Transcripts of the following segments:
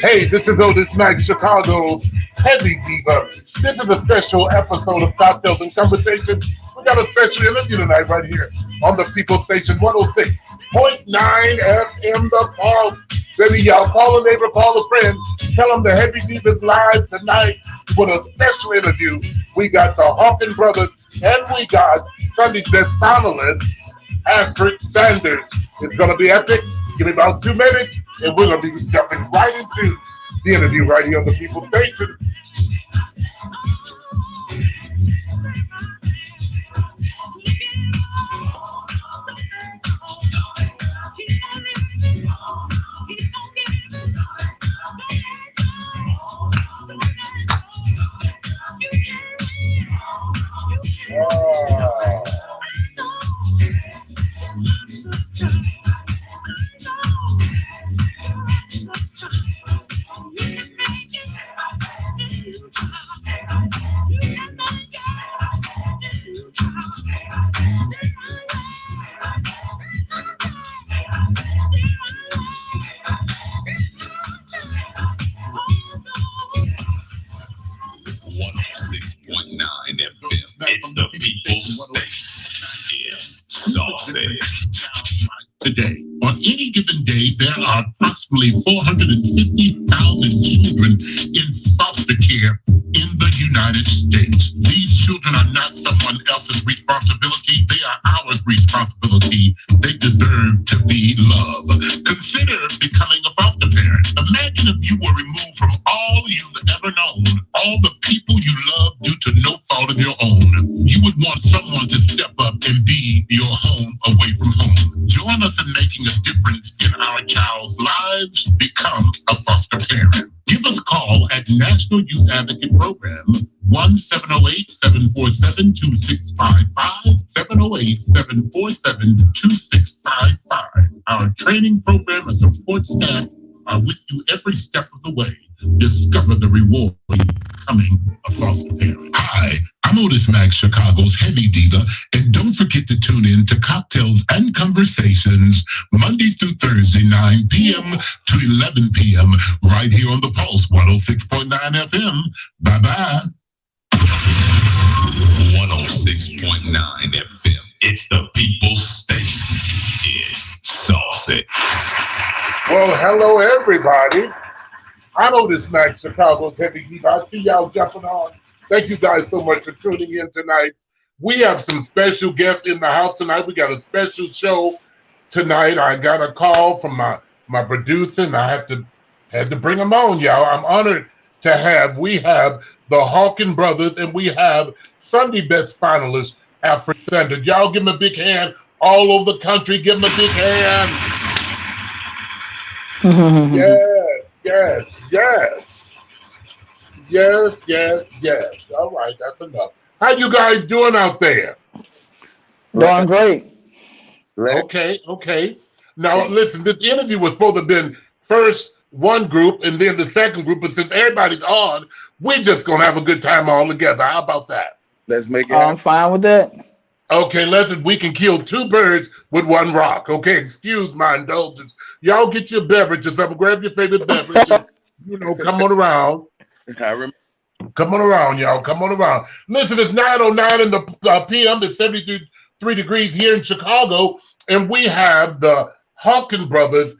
Hey, this is Otis Mack, Chicago's Heavydiva. This is a special episode of Cocktails and Conversation. We got a special interview tonight right here on the People Station 106.9 FM, The Pulse. Baby, y'all call a neighbor, call a friend. Tell them the Heavydiva's live tonight with a special interview. We got the Hawkins Brothers and we got Sunday's best finalist, Astrid Sanders. It's going to be epic. Give me about 2 minutes, and we're going to be jumping right into the interview right here on the People Station. Today, on any given day, there are approximately 450,000 children in foster care in the United States. These children are not someone else's responsibility. They are our responsibility. They deserve to be loved. Consider becoming a foster parent. Imagine if you were removed from all you've ever known, all the people you love due to no fault of your own. You would want someone to step up and be your home away from home. Join us in making a difference in our child's lives. Become a foster parent. Give us a call at National Youth Advocate Program, 1-708-747-2655, 708-747-2655. Our training program and support staff are with you every step of the way. Discover the reward of becoming a foster parent. Hi, I'm Otis Mack, Chicago's Heavydiva, and don't forget to tune in to Cocktails and Conversations Monday through Thursday, 9 p.m. to 11 p.m. right here on the Pulse 106.9 FM. Bye-bye. 106.9 FM. It's the People's Station. It's saucy. Well, hello, everybody. I'm Otis Mack, Chicago's Heavydiva. I see y'all jumping on. Thank you guys so much for tuning in tonight. We have some special guests in the house tonight. We got a special show tonight. I got a call from my producer, and I had to bring them on, y'all. I'm honored to have. We have the Hawkins Brothers, and we have Sunday best finalist, Astrid Sanders. Y'all give them a big hand all over the country. Give them a big hand. Yes. All right, that's enough. How you guys doing out there? Doing great. Okay. Now, listen, this interview was supposed to have been first one group and then the second group, but since everybody's on, we're just going to have a good time all together. How about that? Let's make it happen. I'm fine with that. Okay, listen, we can kill 2 birds with 1 rock. Okay, excuse my indulgence. Y'all get your beverages up, grab your favorite beverage, and, come on around. I remember. Come on around, y'all. Come on around. Listen, it's 9:09 in the p.m. It's 73 degrees here in Chicago, and we have the Hawkins Brothers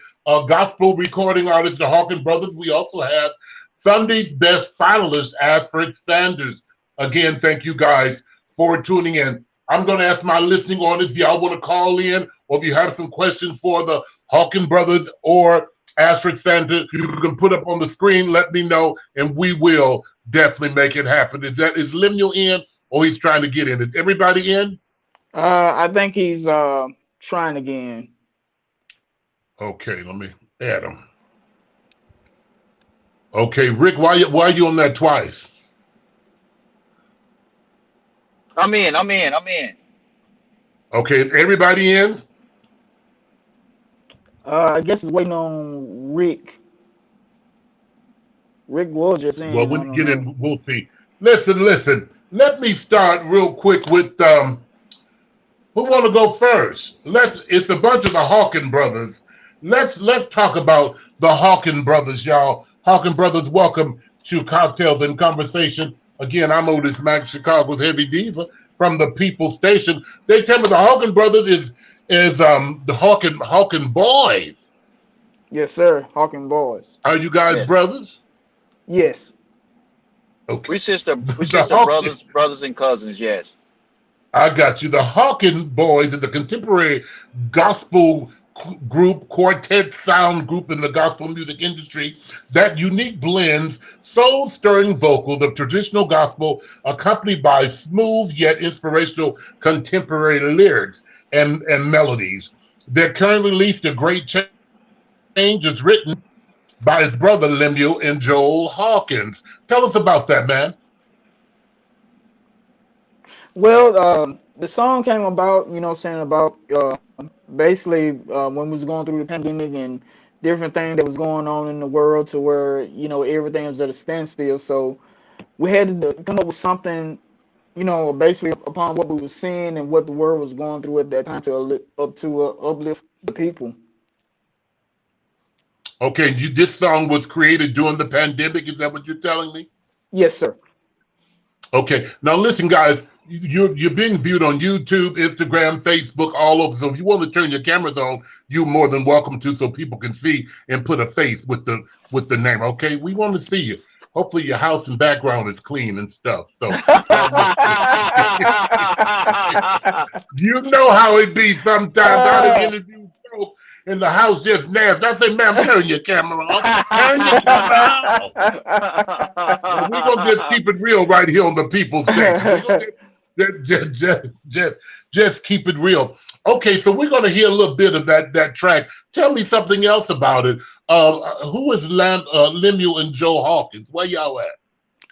gospel recording artist, the Hawkins Brothers. We also have Sunday's best finalist, Alfred Sanders. Again, thank you guys for tuning in. I'm going to ask my listening audience if y'all want to call in, or if you have some questions for the Hawkins Brothers or Alfred Sanders, you can put up on the screen. Let me know, and we will definitely make it happen. Is Lemuel in, or he's trying to get in? Is everybody in? I think he's trying again. Okay, let me add him. Okay, Rick, why are you on that twice? I'm in. Okay, is everybody in? I guess it's waiting on Rick. Rick was just in. Well, when you get in, we'll see. Listen. Let me start real quick with who want to go first? It's a bunch of the Hawkins Brothers. Let's talk about the Hawkins Brothers, y'all. Hawkins Brothers, welcome to Cocktails and Conversation. Again, I'm Otis Mack, Chicago's Heavydiva from the People Station. They tell me the Hawkins Brothers is the Hawkins Boys. Yes, sir. Hawkins Boys. Are you guys brothers? Yes. Okay. We sister brothers and cousins. Yes. I got you. The Hawkins Boys is a contemporary gospel group, quartet sound group in the gospel music industry that unique blends soul-stirring vocals of traditional gospel accompanied by smooth yet inspirational contemporary lyrics and melodies. Their currently released A Great Change is written by his brother Lemuel and Joel Hawkins. Tell us about that, man. Well, the song came about, about basically when we was going through the pandemic and different things that was going on in the world to where, everything was at a standstill. So we had to come up with something, basically upon what we were seeing and what the world was going through at that time to uplift the people. Okay, this song was created during the pandemic. Is that what you're telling me? Yes, sir. Okay, now listen, guys. You're being viewed on YouTube, Instagram, Facebook, all over. So if you want to turn your cameras on, you're more than welcome to, so people can see and put a face with the name. Okay, we want to see you. Hopefully your house and background is clean and stuff. So you know how it be sometimes. I interview folks in the house just nasty. I say, ma'am, turn your camera off. Turn your camera off. We're gonna just keep it real right here on the People Station. Just keep it real. Okay, so we're going to hear a little bit of that track. Tell me something else about it. Who is Lemuel and Joe Hawkins? Where y'all at?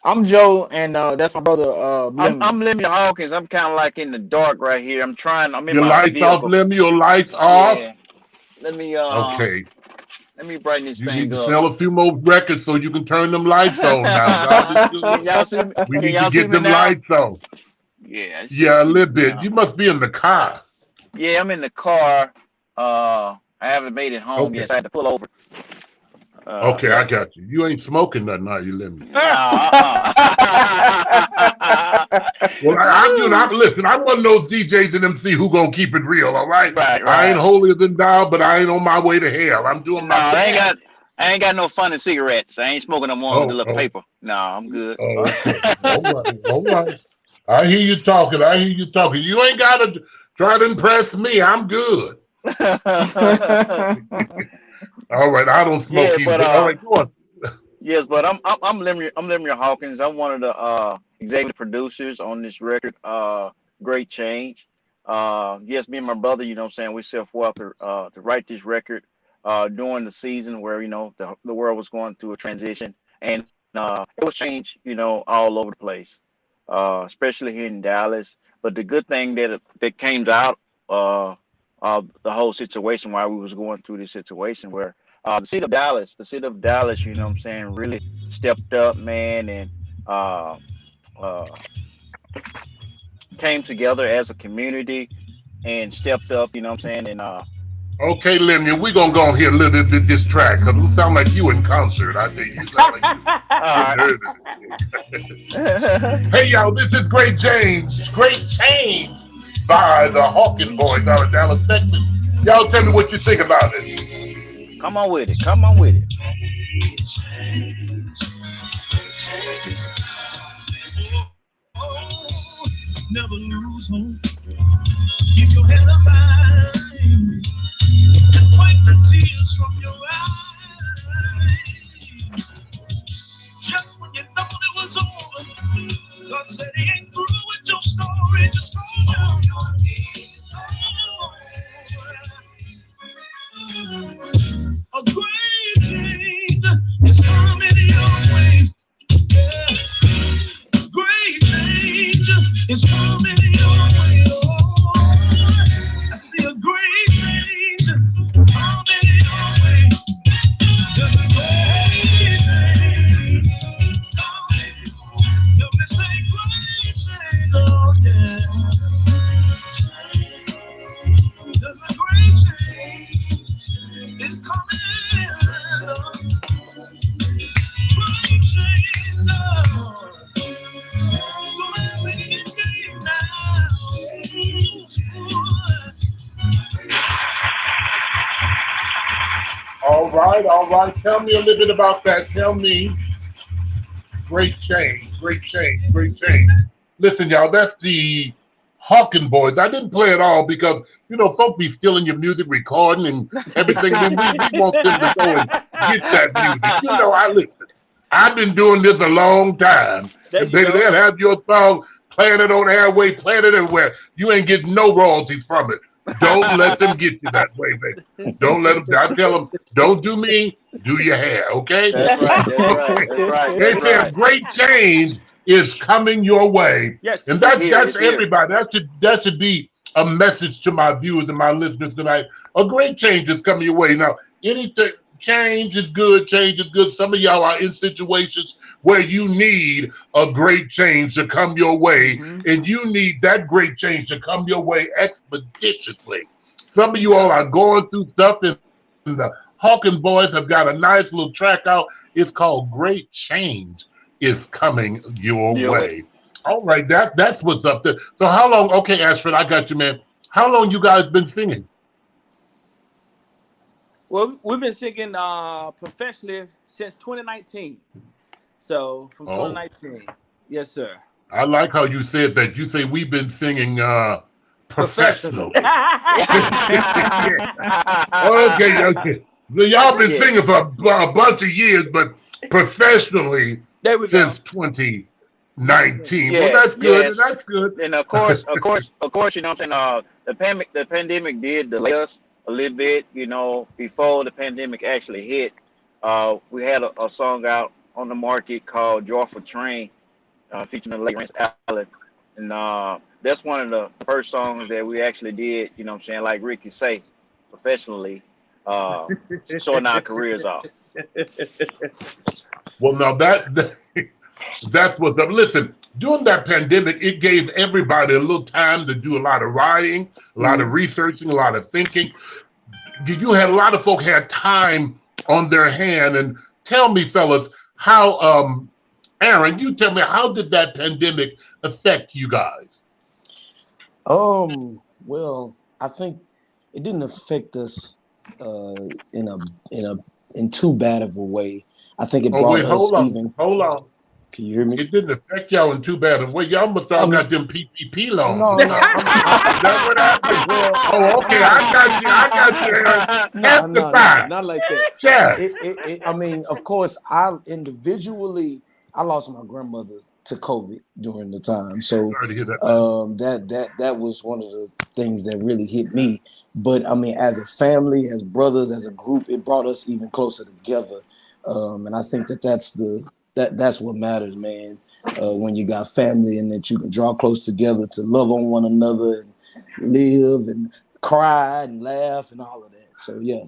I'm Joe, and that's my brother. I'm Lemuel Hawkins. I'm kind of like in the dark right here. I'm in your my lights vehicle. off, Lemuel. Lights off. Yeah. Let me okay. Let me brighten this you thing need to up. sell a few more records so you can turn them lights on now. Y'all see me? We need to get them lights on. Yeah, a little bit. You must be in the car. Yeah, I'm in the car. I haven't made it home yet, so I had to pull over. Okay, I got you. You ain't smoking nothing, are you, Lemuel? Well, listen, I'm one of those DJs and MC who gonna keep it real, all right? Right. I ain't holier than thou, but I ain't on my way to hell. I'm doing my best. I ain't got no fun in cigarettes. I ain't smoking no more with a little paper. No, I'm good. Okay. All right. I hear you talking. You ain't got to try to impress me. I'm good. All right. I don't smoke either. But, all right, go on. Yes, but I'm Lemuel Hawkins. I'm one of the executive producers on this record, Great Change. Yes, me and my brother, we set forth to write this record during the season where, the world was going through a transition. And it was change, all over the place. Especially here in Dallas. But the good thing that came out of the whole situation while we was going through this situation where the city of Dallas, really stepped up, man, and came together as a community and stepped up, and okay, Lemuel, we're going to go on here a little bit this track because you sound like you in concert. I think you sound like you. Hey, y'all, this is Great Change by the Hawkins Boys out of Dallas, Texas. Y'all tell me what you think about it. Come on with it. Come on with it. Never lose hope. Keep your head up high and wipe the tears from your eyes. Just when you thought it was over, God said He ain't through with your story. Just fall on your knees. A great change is coming your way. Yeah. Great change is coming your way. Oh, I see a great change coming your way. There's a great change coming. Tell me, say great change, oh yeah. There's a great change. It's coming. Great change, Lord. It's gonna happen in your game now. All right. Tell me a little bit about that. Tell me. Great change. Listen, y'all, that's the Hawking Boys. I didn't play it all because, folk be stealing your music, recording and everything. And then we want them to go and get that music. I listen. I've been doing this a long time. And baby, they'll have your song, playing it on airway, playing it everywhere. You ain't getting no royalties from it. Don't let them get you that way, baby. Don't let them. I tell them, don't do me, do your hair, okay? That's right. They say a great change is coming your way. Yes. And that's It's here. everybody. That should be a message to my viewers and my listeners tonight. A great change is coming your way. Now, anything, change is good. Some of y'all are in situations where you need a great change to come your way, and you need that great change to come your way expeditiously. Some of you all are going through stuff, and the Hawking Boys have got a nice little track out. It's called Great Change is Coming Your Way. All right, that's what's up there. So how long, okay, Ashford, I got you, man. How long you guys been singing? Well, we've been singing professionally since 2019. So from 2019, yes, sir. I like how you said that. You say we've been singing professionally. Okay. So y'all been singing for a bunch of years, but professionally since 2019. Yes, Well, that's good. yes. That's good. And of course, you know what I'm saying? The pandemic did delay us a little bit, before the pandemic actually hit. We had a song out on the market called Joyful Train, featuring the late Rance Allen. And that's one of the first songs that we actually did, like Ricky say, professionally, showing our careers off. Well, now that's what's up. Listen, during that pandemic, it gave everybody a little time to do a lot of writing, a lot of researching, a lot of thinking. You had a lot of folk had time on their hand. And tell me, fellas, how, Aaron, you tell me, how did that pandemic affect you guys? Well, I think it didn't affect us in too bad of a way. I think it brought us even. Hold on. Can you hear me? It didn't affect y'all in too bad of a way. Y'all must all got them PPP loans. No. Is that what happened? Oh, okay. I got you. No, not like that. Yeah. I mean, of course, I lost my grandmother to COVID during the time. So Sorry to hear that. That was one of the things that really hit me. But I mean, as a family, as brothers, as a group, it brought us even closer together. And I think that's what matters, man. When you got family and that you can draw close together to love on one another and live and cry and laugh and all of that. So yeah.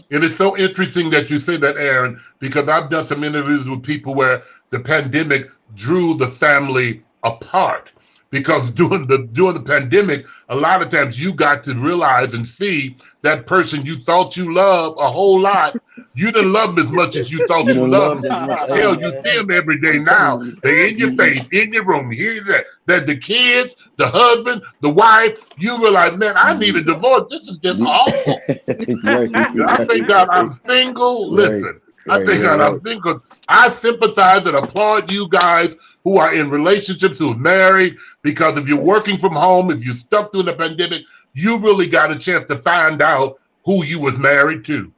It is so interesting that you say that, Aaron, because I've done some interviews with people where the pandemic drew the family apart because during the pandemic, a lot of times you got to realize and see that person you thought you loved a whole lot. You didn't love them as much as you thought You you don't loved love them. as much. Hey, Hell, you man, see them every day I'm now. telling you. They in your face, in your room. Hear that the kids, the husband, the wife. You realize, man, I need a divorce. This is just awful. I thank God I'm single. Listen, I thank God I'm single. I sympathize and applaud you guys who are in relationships, who are married, because if you're working from home, if you're stuck through the pandemic, you really got a chance to find out who you was married to.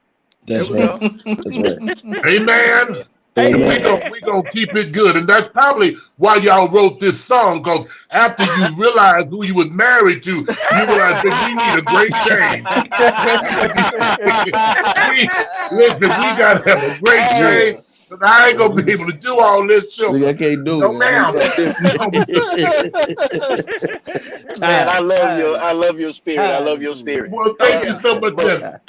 That's right. That's right. Amen. Amen. We gonna keep it good, and that's probably why y'all wrote this song. Because after you realize who you was married to, you realize that we need a great change. We gotta have a great change. But I ain't gonna be able to do all this shit. I can't do No, it. I need ma'am. Man, I love your spirit. I love your spirit. Well, thank you so much.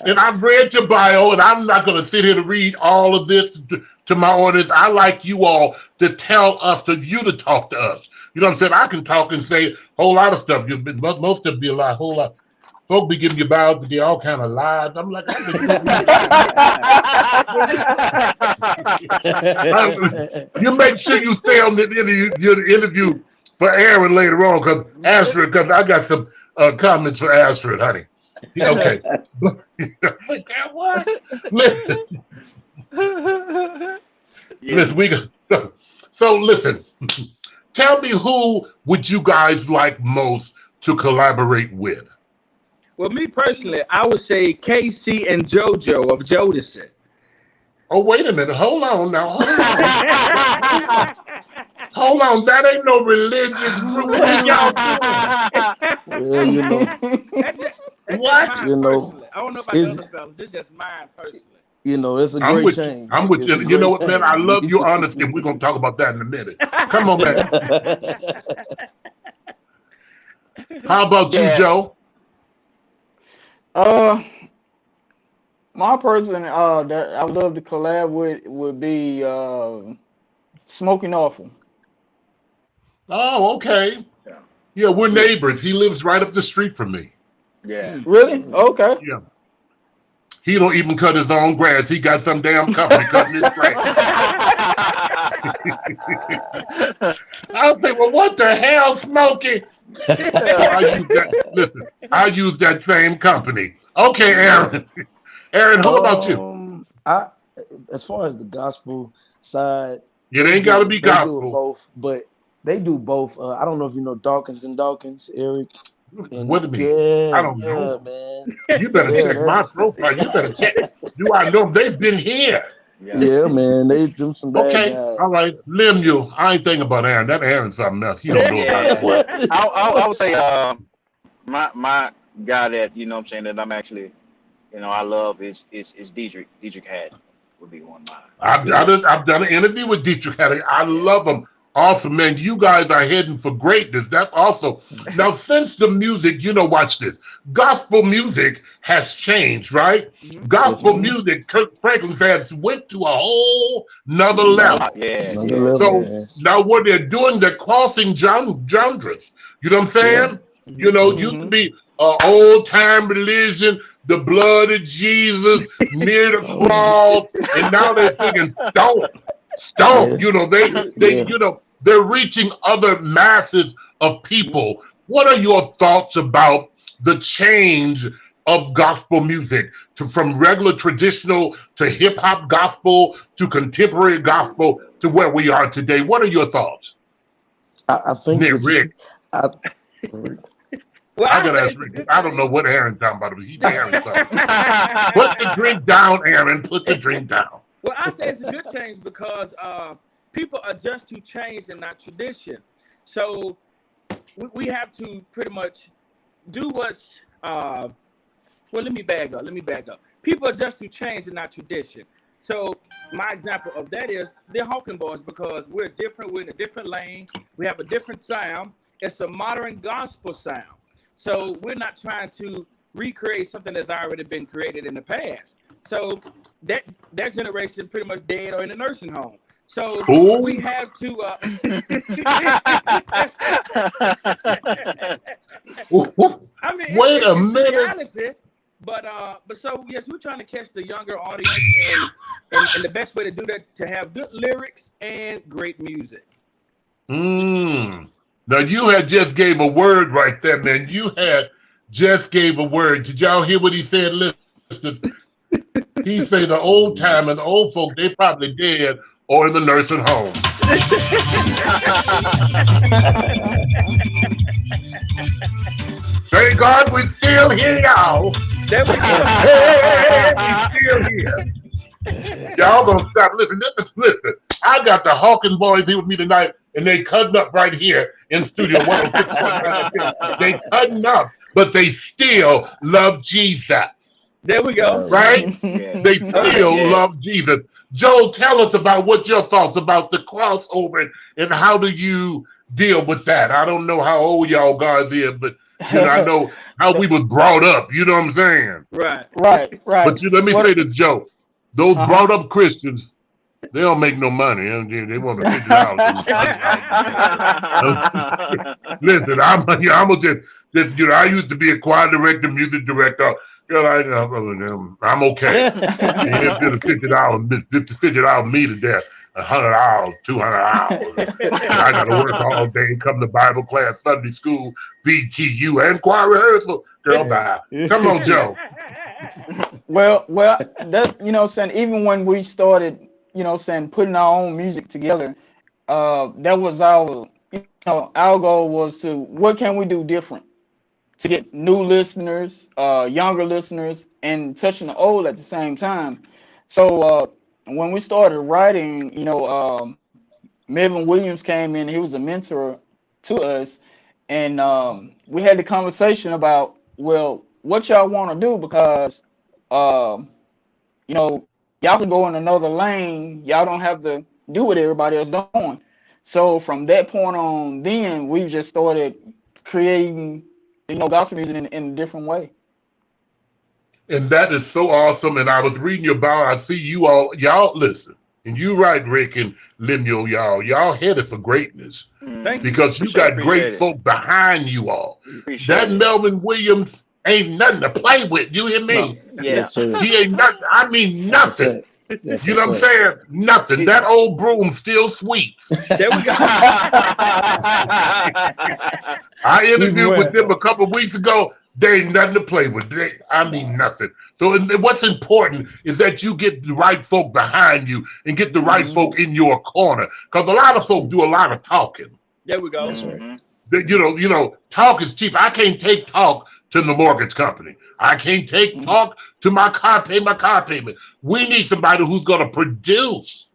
And I've read your bio, and I'm not going to sit here to read all of this to my audience. I like you all to tell us, to you to talk to us. You know what I'm saying? I can talk and say a whole lot of stuff. Most of it be a whole lot. Folks be giving you bios, but they all kind of lies. I'm like, you make sure you stay on the interview for Aaron later on, because I got some comments for Astrid, honey. Okay. What? Listen, so listen. Tell me, who would you guys like most to collaborate with? Well, me personally, I would say Casey and JoJo of Jodeci. Oh, wait a minute. Hold on now. Hold on. That ain't no religious group. What are y'all doing? What? I don't know about the other fellas. It's just mine personally. It's a great change. I'm with you. You know what, man? I love your honesty. We're going to talk about that in a minute. Come on, man. How about you, Joe? My person that I would love to collab with would be Smoking Awful. Oh, okay. Yeah, we're neighbors. He lives right up the street from me. Yeah. Really? Okay. Yeah. He don't even cut his own grass. He got some damn company cutting his grass. I was thinking, well, what the hell, Smokey? I use that same company. Okay, Aaron. Aaron, what about you? As far as the gospel side, it ain't got to be gospel. Do both, but they do both. I don't know if you know Dawkins and Dawkins, Eric. What do you mean? I don't know, man. You better check my profile. You better check. Do I know they've been here? Yeah, man. They do some bad guys. All right. Lim, I ain't thinking about Aaron. That Aaron's something else. He don't know about that. I would say my guy that what I'm saying, that I'm actually I love is Dietrich. Dietrich Haddon would be one of mine. I've done an interview with Dietrich Haddon. I love him. Awesome, man. You guys are heading for greatness. That's awesome. Now, since the music, watch this. Gospel music has changed, right? Gospel music, Kirk Franklin says, went to a whole nother level. So now what they're doing, they're crossing genres. You know what I'm saying? Used to be old time religion, the blood of Jesus, near the cross, and now they're singing Stone. They're reaching other masses of people. What are your thoughts about the change of gospel music from regular traditional to hip hop gospel to contemporary gospel to where we are today? What are your thoughts? I think Rick. I gotta ask Rick. I don't know what Aaron's talking about. He's Aaron's talking. Put the drink down, Aaron. Put the drink down. Well, I say it's a good change because people adjust to change and not tradition. So we have to pretty much do what's let me back up. People adjust to change and not tradition. So my example of that is the Hawking Boys, because we're different, we're in a different lane, we have a different sound. It's a modern gospel sound. So we're not trying to recreate something that's already been created in the past. So that generation pretty much dead or in a nursing home. So Who? we have to. I mean, Wait a it's minute. reality, but so yes, we're trying to catch the younger audience, and the best way to do that to have good lyrics and great music. Now you had just gave a word right there, man. You had just gave a word. Did y'all hear what he said? Listen, he say the old time and the old folk, they probably dead or in the nursing home. Thank God we still here, y'all. There we go. Hey, we still here. Y'all gonna stop. Listen. I got the Hawkins boys here with me tonight, and they cutting up right here in Studio 106.9. They cutting up, but they still love Jesus. There we go. Right? Yeah. They still Yes. love Jesus. Joe, tell us about what your thoughts about the crossover and how do you deal with that? I don't know how old y'all guys is, but I know how we was brought up. You know what I'm saying? Right. Right. But let me say this, Joe. Those Uh-huh. brought up Christians, they don't make no money. They want to figure out. Listen, I'm just I used to be a choir director, music director. I'm okay. It's $50 me to death. $100, $200. I got to work all day, come to Bible class, Sunday school, BTU, and choir rehearsal. Girl, bye. Come on, Joe. Well, that saying even when we started, saying putting our own music together, that was our goal was to what can we do different to get new listeners, younger listeners, and touching the old at the same time. So when we started writing, Melvin Williams came in. He was a mentor to us, and we had the conversation about, well, what y'all want to do because, y'all can go in another lane. Y'all don't have to do what everybody else doing. So from that point on, then we just started creating, gospel music in a different way. And that is so awesome. And I was reading your bio. I see you y'all listen. And you right, Rick and Lemuel, y'all headed for greatness. Thank you. Because you got great folk behind you all. That Melvin Williams ain't nothing to play with. You hear me? No. Yeah. He ain't nothing. I mean nothing. That's You know what I'm saying? Nothing. That old broom still sweet. There we go. I interviewed with them a couple of weeks ago. They ain't nothing to play with. I mean nothing. So what's important is that you get the right folk behind you and get the right folk in your corner. Because a lot of folk do a lot of talking. There we go. That's right. Talk is cheap. I can't take talk to the mortgage company. I can't take talk to my car payment. We need somebody who's going to produce.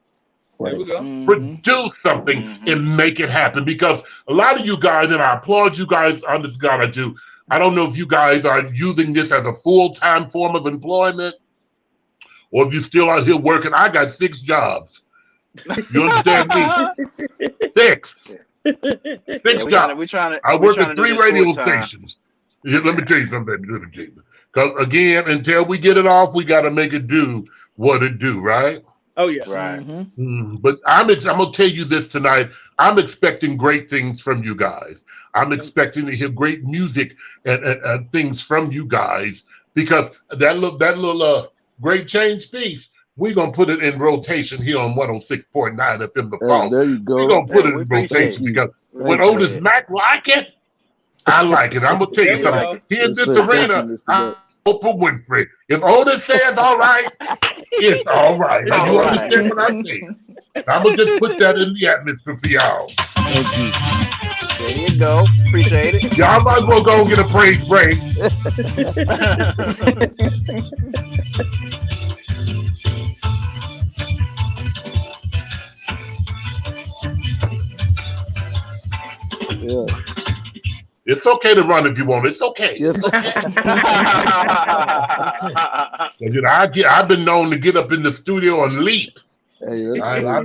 There we go. Produce something and make it happen. Because a lot of you guys, and I applaud you guys on this God I do. I don't know if you guys are using this as a full-time form of employment or if you're still out here working. I got 6 jobs. You understand me? 6. 6 jobs. I work at 3 radio stations. Yeah, let me tell you something, because again, until we get it off, we got to make it do what it do, right? Oh yeah. Right. But I'm gonna tell you this tonight. I'm expecting great things from you guys. I'm expecting to hear great music and things from you guys because that little Great Change piece, we're gonna put it in rotation here on 106.9 FM The Pulse. There you go. We're gonna put it in rotation because when Otis Mack like it, I like it. I'm gonna tell you something. Here in this arena, I'm Oprah Winfrey. If Otis says all right, it's all right. It's You all understand what I say? I'm gonna just put that in the atmosphere for y'all. Thank you. There you go. Appreciate it. Y'all might as well go and get a praise break. Yeah. It's okay to run if you want. It's okay. Yes. I've been known to get up in the studio and leap. Hey, I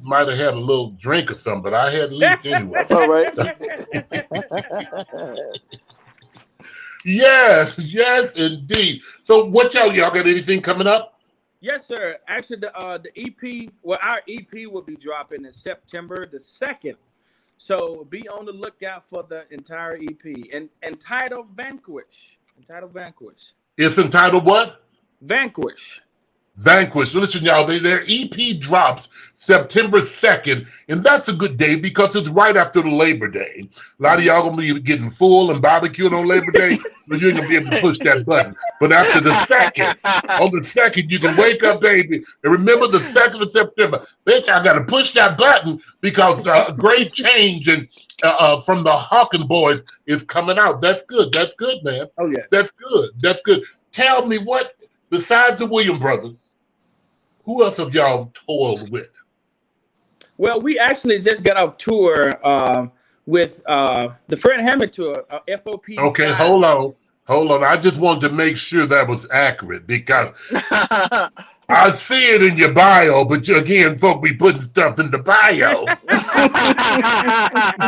might have had a little drink or something, but I had leaped anyway. that's all right. Yes, indeed. So what y'all got anything coming up? Yes, sir. Actually, the EP, well, our EP will be dropping in September the 2nd. So be on the lookout for the entire EP and entitled Vanquish. Entitled Vanquish. It's entitled what? Vanquish. Vanquish. Listen, y'all, their EP drops September 2nd, and that's a good day because it's right after the Labor Day. A lot of y'all gonna be getting full and barbecuing on Labor Day, so you're gonna be able to push that button. But after the 2nd, on the 2nd, you can wake up, baby, and remember the 2nd of September. Bitch, I gotta push that button because great change and from the Hawking Boys is coming out. That's good. That's good, man. Oh yeah. That's good. That's good. Tell me what, besides the Williams brothers, who else have y'all toured with? Well, we actually just got off tour with the Fred Hammond tour, FOP. Okay, hold on. I just wanted to make sure that was accurate because I see it in your bio, but again, folk be putting stuff in the bio.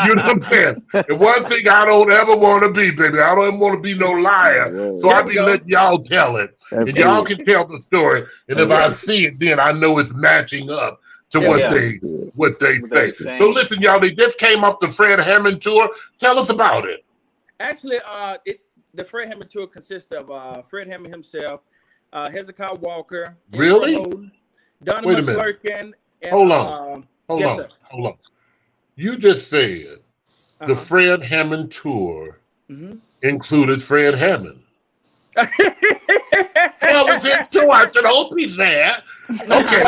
You know what I'm saying? And one thing I don't ever want to be, baby, I don't want to be no liar. So I be letting y'all tell it. And y'all can tell the story. And if I see it, then I know it's matching up to what they say. So listen, y'all, they just came up the Fred Hammond tour. Tell us about it. Actually, the Fred Hammond tour consists of Fred Hammond himself, Hezekiah Walker, really? Donovan McClurkin. Hold on. You just said the Fred Hammond tour included Fred Hammond. Well, it's in two. I said, hope he's there. Okay.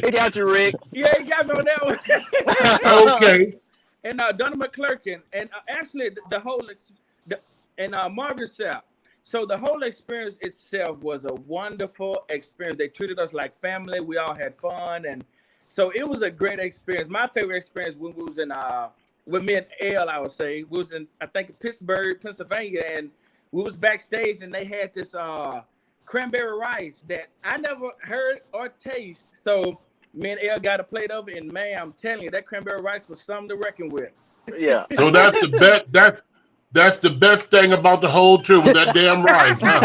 He got you, Rick. Yeah, he got me on that one. Okay. And Donovan McClurkin, and actually the whole Marvin Sapp. So the whole experience itself was a wonderful experience. They treated us like family. We all had fun, and so it was a great experience. My favorite experience when we was in with me and L, I would say, we was in, I think, Pittsburgh, Pennsylvania, and we was backstage, and they had this cranberry rice that I never heard or taste. So me and L got a plate of it, and man, I'm telling you, that cranberry rice was something to reckon with. Yeah. So that's the best. That's the best thing about the whole tour with that damn rice, huh?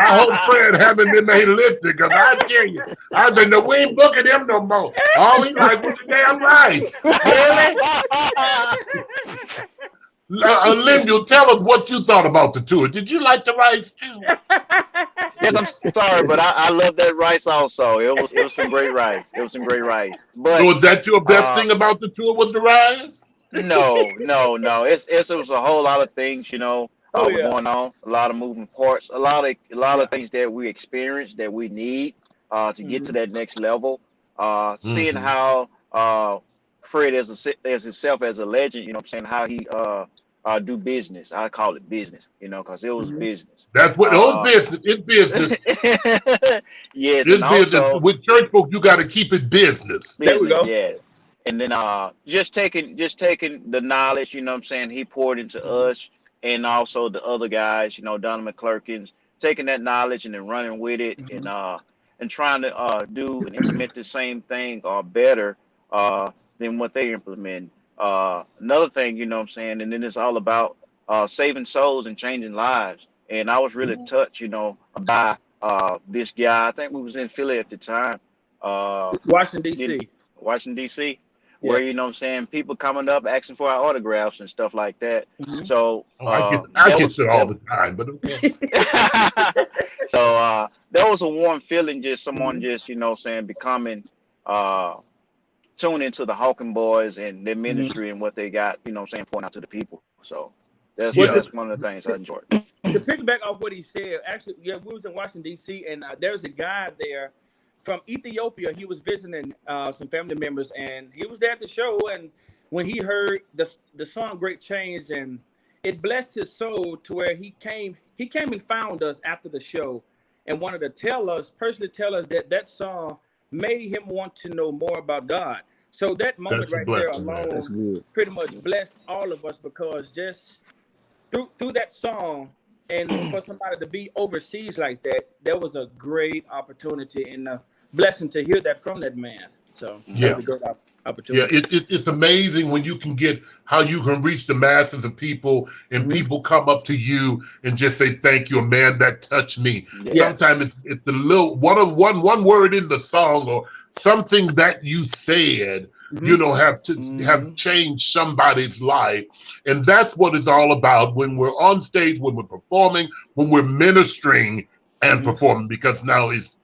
I hope Fred Hammond didn't make listed, because I tell you, I said, no, we ain't booking him no more. All he like was the damn rice. Really? Lemuel, tell us what you thought about the tour. Did you like the rice too? Yes, I'm sorry, but I love that rice also. It was some great rice. It was some great rice. But so was that your best thing about the tour was the rice? No. It was a whole lot of things, was going on. A lot of moving parts. A lot of things that we experienced that we need to get to that next level. Seeing how Fred as himself as a legend, how he do business. I call it business, because it was business. That's what business. It's business. Yes, it's business. With church folk, you got to keep it business. There we go. Yes. And then just taking the knowledge, he poured into us, and also the other guys, Don McClurkins, taking that knowledge and then running with it, and trying to do and implement the same thing or better than what they implement. Another thing, and then it's all about saving souls and changing lives. And I was really touched, by this guy. I think we was in Philly at the time. Washington, D.C. Yes. Where, people coming up asking for our autographs and stuff like that. So I get it all the time, but okay. So that was a warm feeling, just someone becoming tuned into the Hawking Boys and their ministry and what they got, pouring out to the people. So that's one of the things I enjoyed. To piggyback off what he said, actually, we was in Washington, D.C., and there's a guy there from Ethiopia. He was visiting some family members, and he was there at the show. And when he heard the song "Great Change," and it blessed his soul to where he came and found us after the show, and wanted to personally tell us that song made him want to know more about God. So that moment there alone pretty much blessed all of us, because just through that song, and for somebody to be overseas like that, was a great opportunity and a blessing to hear that from that man. So Yeah. that's a good Yeah, opportunity. it's amazing when you can get how you can reach the masses of people and Hmm. people come up to you and just say thank you, a man that touched me. Yeah. Yes. Sometimes it's the little one word in the song or something that you said, Hmm. have changed somebody's life, and that's what it's all about when we're on stage, when we're performing, when we're ministering and Hmm. performing. Because now it's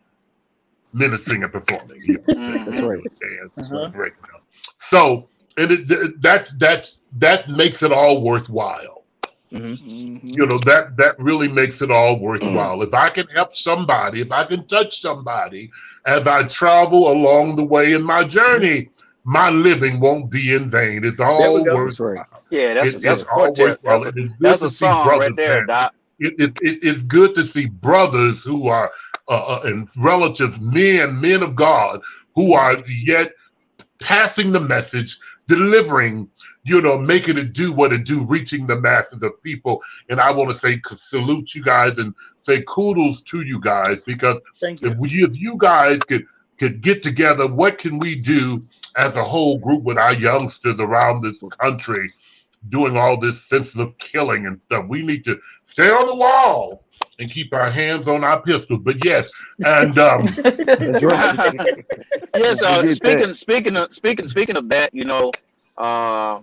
ministering and performing. You know what I'm saying? That's Hmm. right. You That's understand? right. Uh-huh. Break it down. So, and that makes it all worthwhile. Hmm. That really makes it all worthwhile. If I can help somebody, if I can touch somebody as I travel along the way in my Hmm. journey, my living won't be in vain. It's There we all go. That's right. worthwhile. Yeah, That's It's that's a right. all quartet. worthwhile, and it's good That's to a see song right brothers, there, man. Doc. It's good to see brothers who are and relatives, men of God, who Hmm. are yet passing the message, delivering, making it do what it do, reaching the masses of people. And I want to say salute you guys and say kudos to you guys because Thank if you. you guys could get together, what can we do as a whole group with our youngsters around this country doing all this senseless killing and stuff? We need to stay on the wall and keep our hands on our pistols. But yes, and That's right. Yes. Don't forget that. Speaking of that, uh,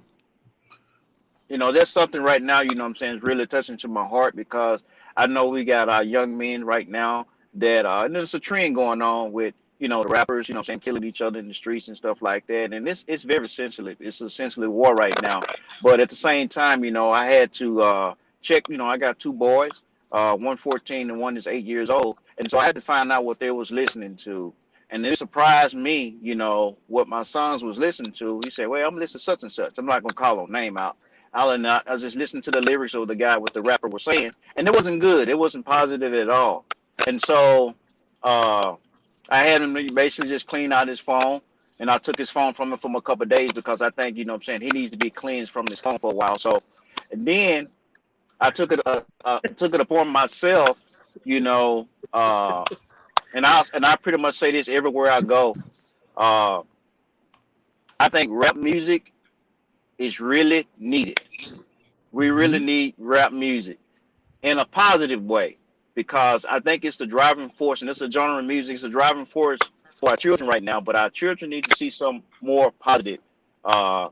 there's something right now, what I'm saying, is really touching to my heart because I know we got our young men right now that and there's a trend going on with, the rappers, what I'm saying, killing each other in the streets and stuff like that. And it's very sensitive. It's essentially war right now. But at the same time, I had to check, I got two boys, one 14 and one is 8 years old. And so I had to find out what they was listening to. And it surprised me, what my sons was listening to. He said, well, I'm listening to such and such. I'm not going to call no name out. I was just listening to the lyrics of the guy what the rapper was saying, and it wasn't good. It wasn't positive at all. And so uh, I had him basically just clean out his phone, and I took his phone from him for a couple of days because I think, what I'm saying, he needs to be cleansed from his phone for a while. So, and then I took it upon myself, you know, and I pretty much say this everywhere I go. Uh, I think rap music is really needed. We really need rap music in a positive way because I think it's the driving force, and it's a genre of music. It's a driving force for our children right now. But our children need to see some uh,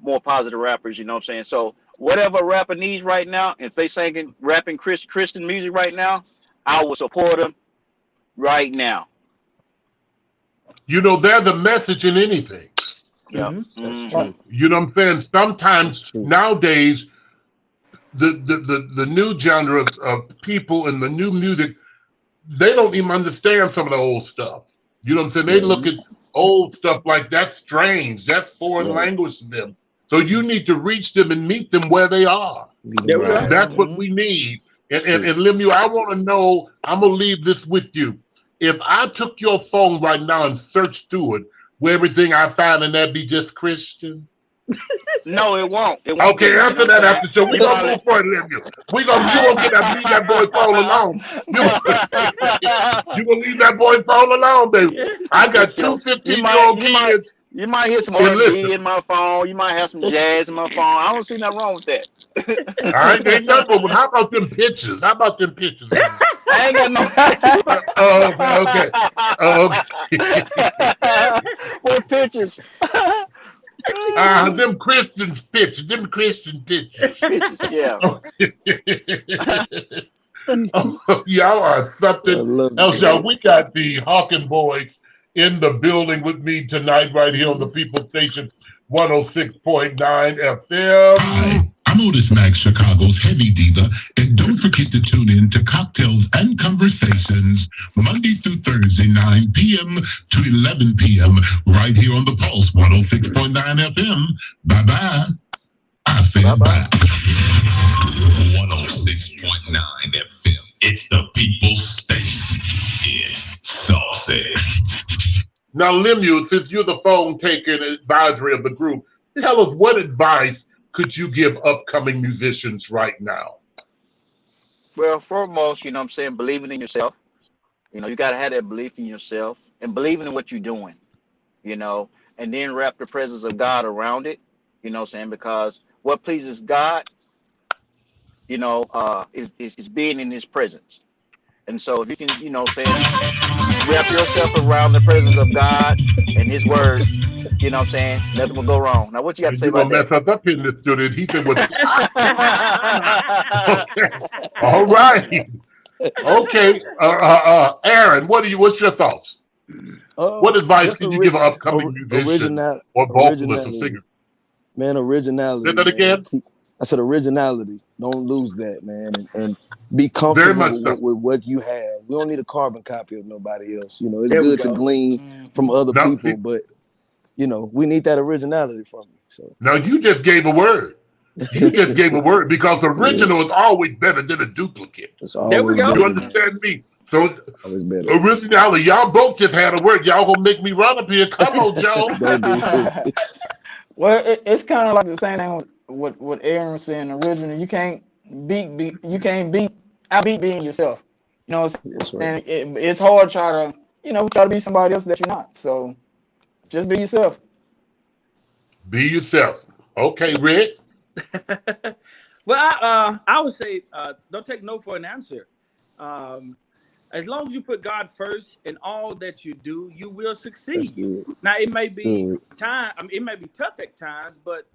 more positive rappers. You know what I'm saying? So whatever a rapper needs right now, if they rapping Christian music right now, I will support them right now. they're the message in anything. Yep. Hmm. That's Hmm. true. You know what I'm saying? Sometimes That's true. nowadays, the new genre of people and the new music, they don't even understand some of the old stuff. You know what I'm saying? They Yeah. look at old stuff like that's strange, that's foreign Right. language to them. So you need to reach them and meet them where they are. Meet them There where we go. they That's are. what we need. And It's and, true. and Lemuel, I want to know, I'm gonna leave this with you. If I took your phone right now and searched through it, will everything I find in that be just Christian? No, it won't. It won't Okay, be. You know after what I'm that, saying? after show, we You gonna probably move forward, Lemuel. You gonna get that leave that boy phone alone. You you gonna leave that boy phone alone, baby. I got two you 15-year might old you might kids, you might hear some and R&B listen, in my phone. You might have some jazz in my phone. I don't see nothing wrong with that. I ain't nothing but how about them pictures? How about them pictures, Lemuel? I ain't got no pictures. Okay. Okay. What pictures? Them Christian pictures. Pictures, yeah. Oh, y'all are I something love it, else, y'all. man. We got the Hawking Boys in the building with me tonight, right here on the Mhm. People Station 106.9 FM. Hi, I'm Otis Mack, Chicago's Heavy Diva, and don't forget to tune in to Cocktails and Conversations Monday through Thursday, 9 p.m. to 11 p.m. right here on the Pulse 106.9 FM. Bye-bye. I said bye. 106.9 FM. It's the people's station. It's saucy. Now, Lemuel, since you're the phone taking advisory of the group, tell us what advice could you give upcoming musicians right now? Well, foremost, what I'm saying, believing in yourself. You got to have that belief in yourself and believing in what you're doing. and then wrap the presence of God around it. You know what I'm saying? Because what pleases God, is being in His presence. And so if you can, wrap yourself around the presence of God and His Word, nothing will go wrong. Now, what you got to say You're about gonna that? mess us up in this studio. He said, "What?" All right. Okay. Aaron, what's your thoughts? What advice Just can you give an upcoming musician or vocalist or originality, singer? man. Originality. Say that again. I said originality. Don't lose that, man, and be Very much comfortable so. with what you have. We don't need a carbon copy of nobody else. It's There we good to go. glean from other No, people, but we need that originality from you. So now you just gave a word. You just gave a word because original is always better than a duplicate. it's There we always go. better. You understand me? So Always better. originality, y'all both just had a word. Y'all gonna make me run up here. Come on, Joe. Don't do it. Well, it's kind of like the same thing with what Aaron was saying originally. You can't outbeat being yourself. That's right. And it's hard to try to be somebody else that you're not. So just be yourself. Be yourself. Okay, Rick. Well, I would say don't take no for an answer. As long as you put God first in all that you do, you will That's succeed. good. Now it may be Good. it may be tough at times, but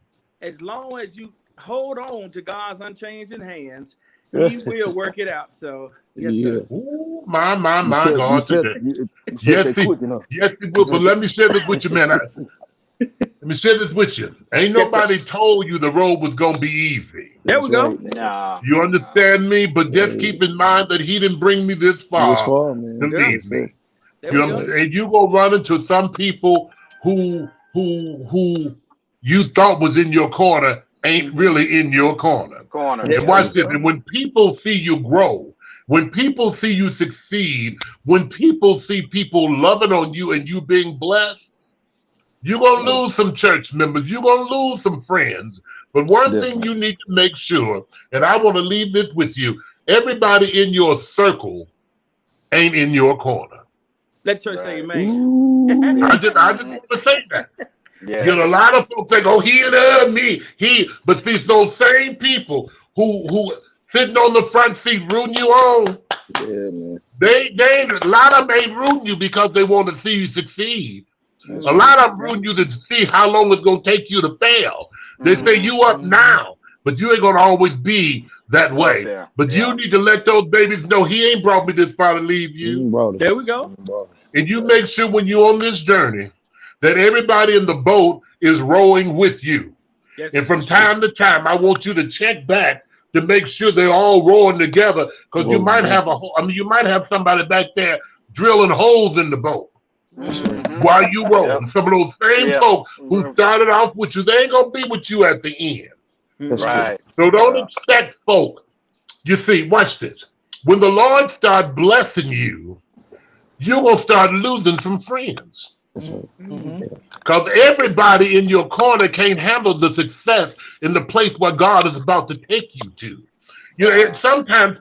as long as you hold on to God's unchanging hands, He will work it out. So yes, Yeah. sir. Ooh, my You felt, God, today. you felt Yes, that he, quick, yes, he will. But let me share this with you, man. Let me share this with you. Ain't Yes, sir. nobody told you the road was gonna be easy. There That's we go. right, man. Nah. You understand me? But just Yeah. keep in mind that He didn't bring me this This far far, to man. Yeah. leave Yes, me. sir. There You we know go. what I'm saying? You gonna run into some people who you thought was in your corner ain't really in your corner. Corner. There And Yeah. watch we this. go. And when people see you grow, when people see you succeed, when people see people loving on you and you being blessed, you're going to lose some church members. You're going to lose some friends. But one thing Definitely. you need to make sure, and I want to leave this with you, everybody in your circle ain't in your corner. Let church say Right. amen. Ooh. I just want to say that. Yeah. You know, a lot of folks think, "Oh, he loved me." But see, those same people who sitting on the front seat rooting you on, Yeah, man. they a lot of them ain't rooting you because they want to see you succeed. That's A true. lot of them rooting you to see how long it's gonna take you to fail. They say you up now, but you ain't gonna always be that Up way. there. But Yeah. you need to let those babies know He ain't brought me this far to leave you. Brought it. There we go. Brought it. And you make sure when you're on this journey that everybody in the boat is rowing with you. Yes. And from time to time, I want you to check back to make sure they're all rowing together, because you might have you might have somebody back there drilling holes in the boat That's right. while you rowing. Yep. Some of those same Yep. folks who started off with you, they ain't gonna be with you at the end. That's true. Right. So don't Yeah. expect folk. You see, watch this. When the Lord start blessing you, you're gonna start losing some friends. That's right. Because everybody in your corner can't handle the success in the place where God is about to take you to. You know, sometimes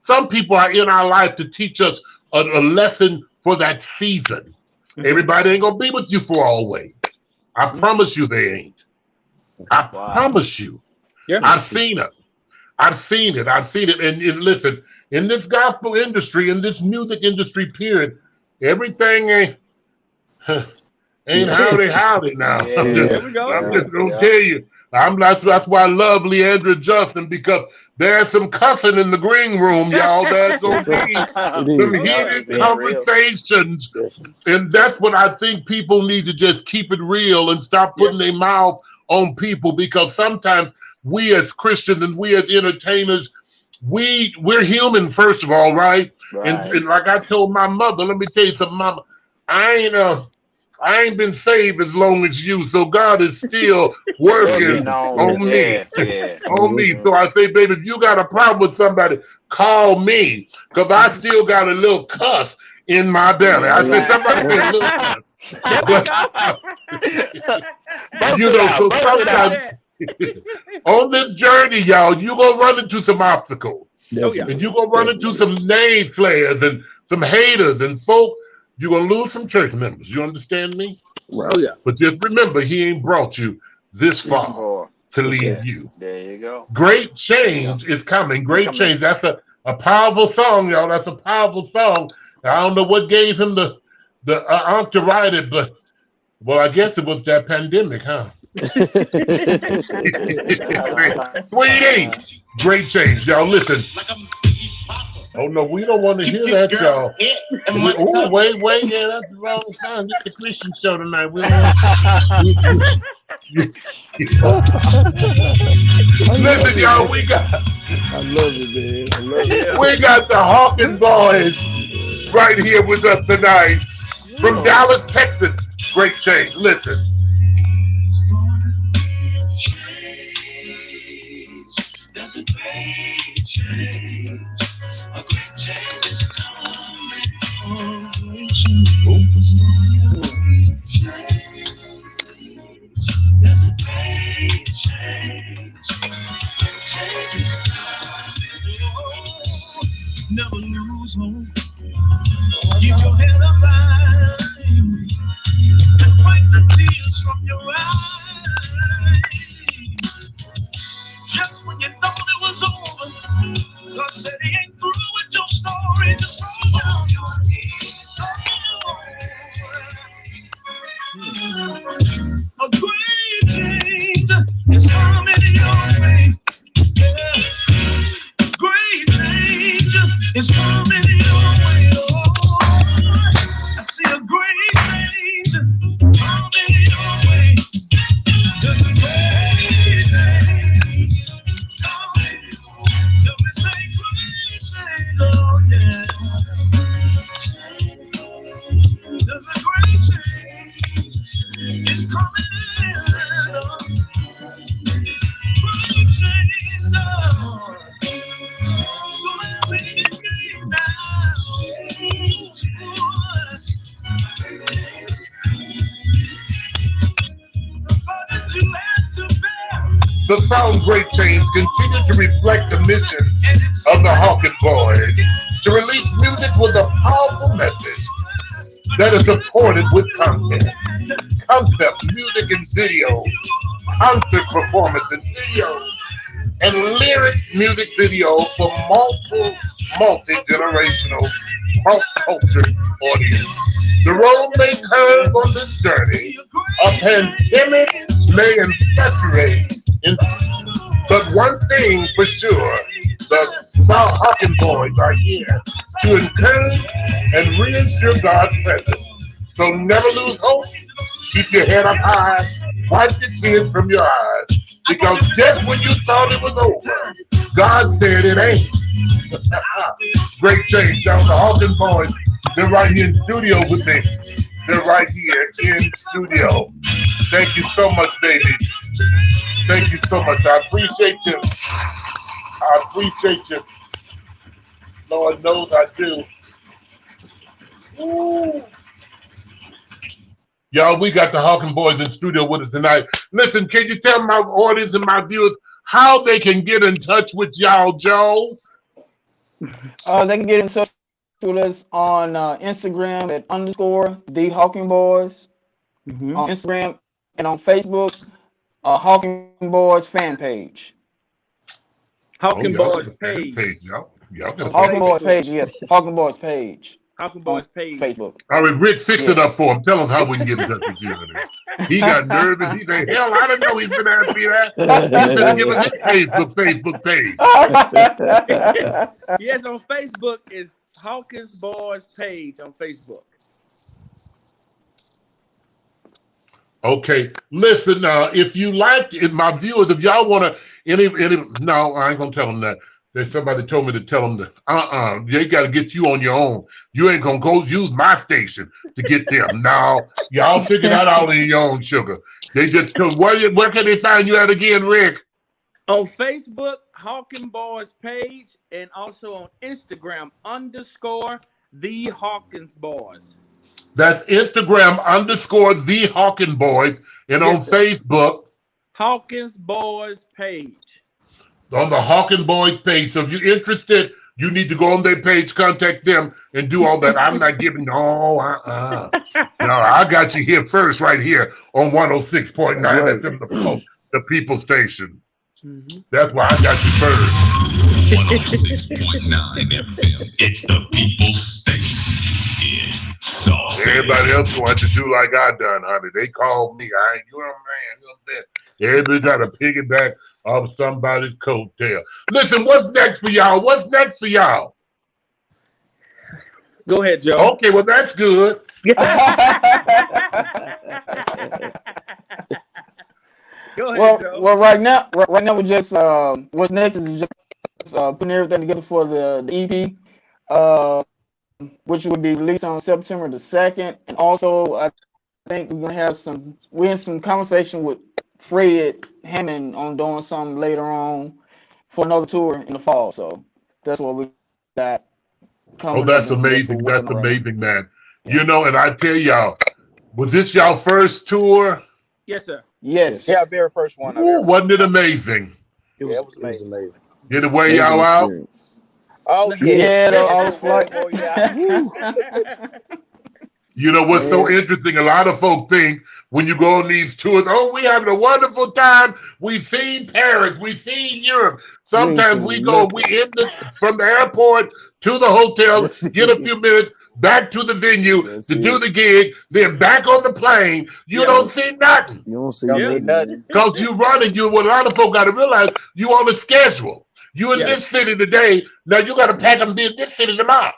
some people are in our life to teach us a lesson for that season. Everybody ain't gonna be with you for always. I promise you they ain't. I promise you. Yeah. I've seen it. I've seen it. And listen, in this gospel industry, in this music industry period, everything ain't howdy now. Yeah. There we go. I'm just gonna tell you. That's why I love Leandra Justin, because there's some cussing in the green room, y'all. There's gonna Yes, sir. be It some is. heated Being real. conversations. Definitely. And that's what I think people need to just keep it real and stop putting their mouth on people, because sometimes we as Christians and we as entertainers, we're human, first of all, right? Right. And like I told my mother, let me tell you something, Mama, I ain't been saved as long as you, so God is still working on me. Yeah. On me. So I say, baby, if you got a problem with somebody, call me, because I still got a little cuss in my belly. I say, somebody say a little cuss. But, you know, so sometimes on this journey, y'all, you're going to run into some obstacles. Definitely. And you're going to run into some naysayers and some haters and folk. You're going to lose some church members. You understand me? Oh yeah. But just remember, he ain't brought you this far Or to Yes, leave sir. you. there you go. Great change is coming. Great coming. change. That's a powerful song, y'all. That's a powerful song. I don't know what gave him the to write it, but well, I guess it was that pandemic, huh? Sweetie, great change, y'all. Listen. Oh no, we don't want to hear that, y'all. Oh, wait, yeah, that's the wrong sound. This is the Christian show tonight. We Listen, y'all, we got. I love it, man. I love it. We got the Hawkins boys right here with us tonight from Dallas, Texas. Great change. Listen. There's a great change. A great change is coming. Oh, great change. There's a great change. Change is coming. Oh, never lose hope. Keep your head up high and wipe the tears from your eyes. Just when you thought it was over, God said he ain't through with your story. Just roll down your knees. A great change is coming your way. Yeah. Great change is coming your way. Oh, I see a great change coming your way. There's a great change coming. Let me say great change, oh yeah. There's a great change. It's coming. Great change, oh. It's gonna be The song Great Change continued to reflect the mission of the Hawkins boys to release music with a powerful message that is supported with content, concept, music and video, concert performance and video, and lyric music video for multi-generational cross-culture audience. The road may curve on this journey. A pandemic may infatuate, but one thing for sure, the South Hawkins boys are here to encourage and reassure God's presence. So never lose hope. Keep your head up high. Wipe the tears from your eyes. Because just when you thought it was over, God said it ain't. Great change, y'all. The Hawkins boys, they're right here in studio with me. They're right here in studio. Thank you so much, baby. Thank you so much. I appreciate you. I appreciate you. Lord knows I do. Woo. Y'all, we got the Hawkins boys in studio with us tonight. Listen, can you tell my audience and my viewers how they can get in touch with y'all, Joe? They can get in touch with us on Instagram at _the Hawkins Boys on Instagram, and on Facebook, Hawkins Boys fan page. Hawkins Boys page. Hawkins Boys page, yes. Hawkins Boys page. Hawkins Boys page. Facebook. All right, Rick, fix it up for him. Tell him how we can get in touch with you. He got nervous. He said, hell, I didn't know he's going to ask me that. He's going to give us his Facebook page. Yes, on Facebook is Hawkins Boys page on Facebook. Okay, listen, if you like it, my viewers, if y'all want to, no, I ain't going to tell them that. There's somebody told me to tell them that, they got to get you on your own. You ain't going to go use my station to get them. No, y'all figure that out in your own sugar. They just, where can they find you at again, Rick? On Facebook, Hawkins Boys page, and also on Instagram, _the Hawkins Boys. That's Instagram _ the Hawkins Boys, and Yes, on sir. Facebook, Hawkins Boys page. on the Hawkins Boys page. So if you're interested, You need to go on their page, contact them, and do all that. I'm not giving. No, no, I got you here first, right here on 106.9 That's right. FM, the People Station. Mm-hmm. That's why I got you first. 106.9 FM. It's the People Station. It's Saucy. Everybody else going to do like I done, honey. They call me. I ain't your man. You know what I'm saying? Everybody got to piggyback off somebody's coattail. Listen, what's next for y'all? What's next for y'all? Go ahead, Joe. Okay, well, that's good. Go ahead, Joe. Well, right now we're just what's next is just putting everything together for the EP, which will be released on September the 2nd, and also I think we're in some conversation with Fred Hammond on doing something later on for another tour in the fall. So that's what we got coming. Oh, that's amazing. That's amazing, man. You know, and I tell y'all, was this y'all first tour? Yes, sir. Yes. Yeah, very first one. Ooh, wasn't it amazing? It was amazing. Did it wear y'all out? Oh, Yeah, oh, yeah. You know what's so interesting? A lot of folks think when you go on these tours, oh, we having a wonderful time. We've seen Paris, we've seen Europe. Sometimes we go, from the airport to the hotel, get a few minutes, back to the venue to do the gig, then back on the plane. You don't see nothing. You don't see nothing. Because you running, what a lot of folks got to realize, you on a schedule. You in this city today, now you got to pack and be in this city tomorrow.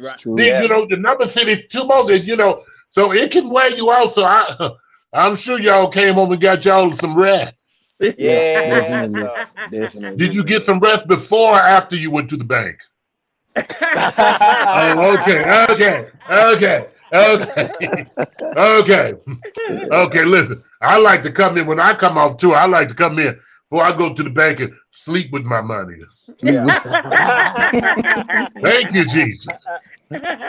That's true. Then, you know, the number cities, 2 more, you know, so it can wear you out. So I'm sure y'all came home and got y'all some rest. Yeah, definitely. Did you get some rest before or after you went to the bank? Oh, okay. Listen, I like to come in when I come off tour. I like to come in before I go to the bank and sleep with my money. Yeah. Thank you, Jesus.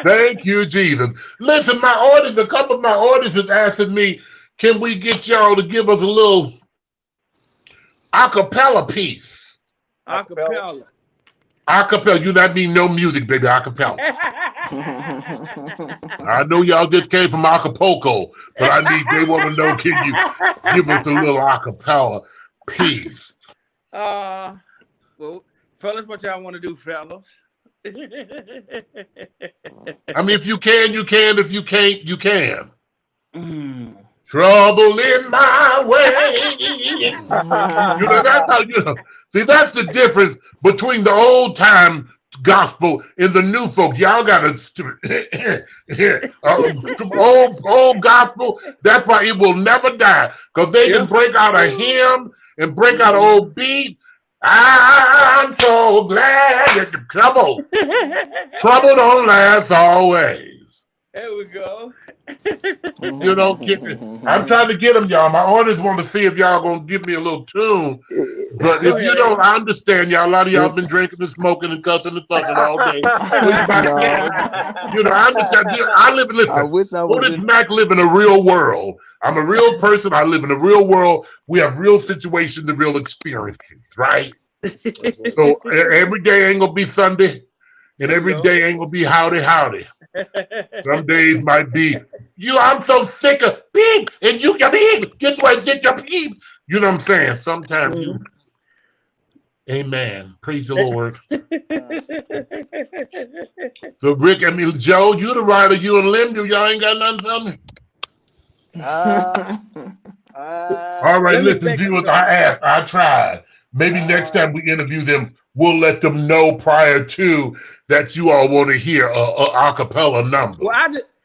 Thank you, Jesus. Listen, a couple of my audience is asking me, can we get y'all to give us a little acapella piece? Acapella. Acapella, you not mean no music, baby. Acapella. I know y'all just came from Acapulco, but they want to know, can you give us a little acapella piece? Well, fellas, what y'all want to do, fellas? I mean, if you can, you can. If you can't, you can. Trouble in my way. You know, that's how see, that's the difference between the old time gospel and the new folk. Y'all got old gospel. That's why it will never die, because they can break out a hymn and break out an old beat. I'm so glad that trouble don't last always. There we go. You know, I'm trying to get them, y'all. My audience want to see if y'all gonna give me a little tune. But if you don't, I understand, y'all. A lot of y'all been drinking and smoking and cussing and fucking all day. You know, I understand. I live in. Listen, I wish I was. Otis Mack live in a real world. I'm a real person. I live in a real world. We have real situations and real experiences, right? So every day ain't gonna be Sunday, and every day ain't gonna be howdy. Some days might be, I'm so sick of beep, and you get beep. Guess what? Get your beep. You know what I'm saying? Sometimes you. Amen. Praise the Lord. So Rick, Joe, you the writer. You and Linda, y'all ain't got nothing for me. All right, listen, do what I asked. I tried. Maybe next time we interview them, we'll let them know prior to that you all want to hear a acapella number. Well,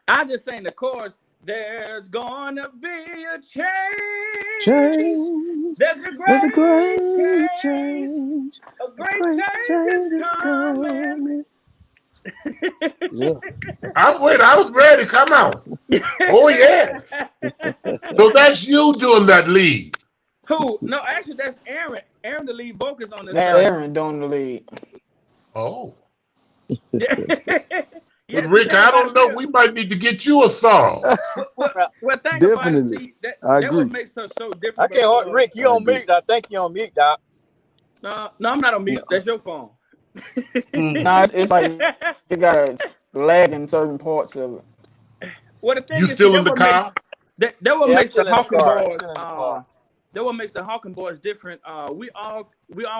I just sang the chorus. There's gonna be a change. There's a great change. A great change is coming. Yeah. I was ready. Come on. Oh yeah. So that's you doing that lead. Who? No, actually, that's Aaron. Aaron, the lead vocalist on this. Aaron doing the lead. Oh. Yes, Rick, I don't know. We might need to get you a song. Well, think Definitely. About it. See, I that agree. what makes us so different. I can't. Rick, you on mute? I think you on mute, Doc. No, I'm not on mute. That's your phone. No, it's like it got a lag in certain parts of it. Well, the thing You is, still that in the what car? makes that what Yeah, I'm makes the still in the Hawking car. I'm Boys still in the car. that what makes the Hawking Boys different. We all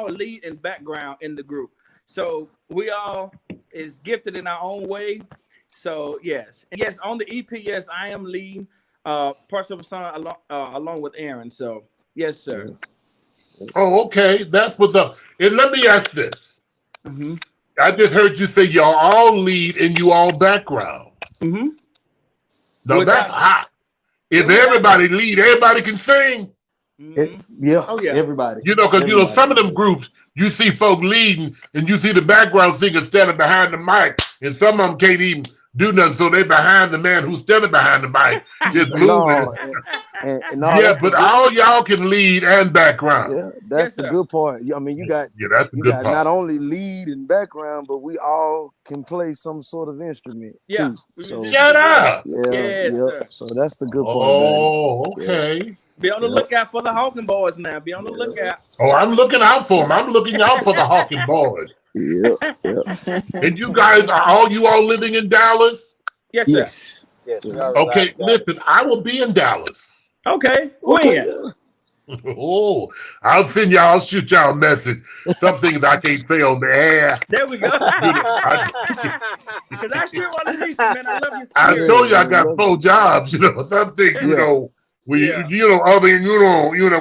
lead in background in the group, so we all is gifted in our own way. So yes, and yes, on the EP, yes, I am leading parts of a song along with Aaron. So yes, sir. Oh, okay. That's what's up. And let me ask this. Mm-hmm. I just heard you say y'all all lead and you all background. Mm-hmm. Now that's Without, hot. yeah, If without, everybody lead, everybody can sing. mm-hmm. Yeah, Oh yeah, everybody. You know, because Everybody some of can them sing. groups, you see folk leading, and you see the background singer standing behind the mic, and some of them can't even do nothing, so they behind the man who's standing behind the mic, just moving. No, and no, Yeah, that's the but good. all y'all can lead and background. Yeah, that's yes, the sir. good part. I mean, Yeah, that's the you good got not part. only lead and background, but we all can play some sort of instrument Yeah, too. we So musicians Shut as well. up. yeah, Yes, yeah. sir. So that's the good part about it. Oh, Yeah, okay. Be on the yeah, lookout for the Hawking Boys now. Be on the yeah, lookout. Oh, I'm looking out for them. I'm looking out for the Hawking Boys. yeah, yeah. And you guys, are all you all living in Dallas? Yes, sir. Yes, Yes, we all yes. reside Okay, in Dallas. listen, I will be in Dallas. Okay. Okay. When? Oh, I'll send y'all, I'll shoot y'all a message. Some things I can't say on the air. There we go. You know, Because I still want to meet you, man. I love your I spirit. told you I Man, got love 4 it. jobs, you know. Some things, you Yeah, know, Yeah. other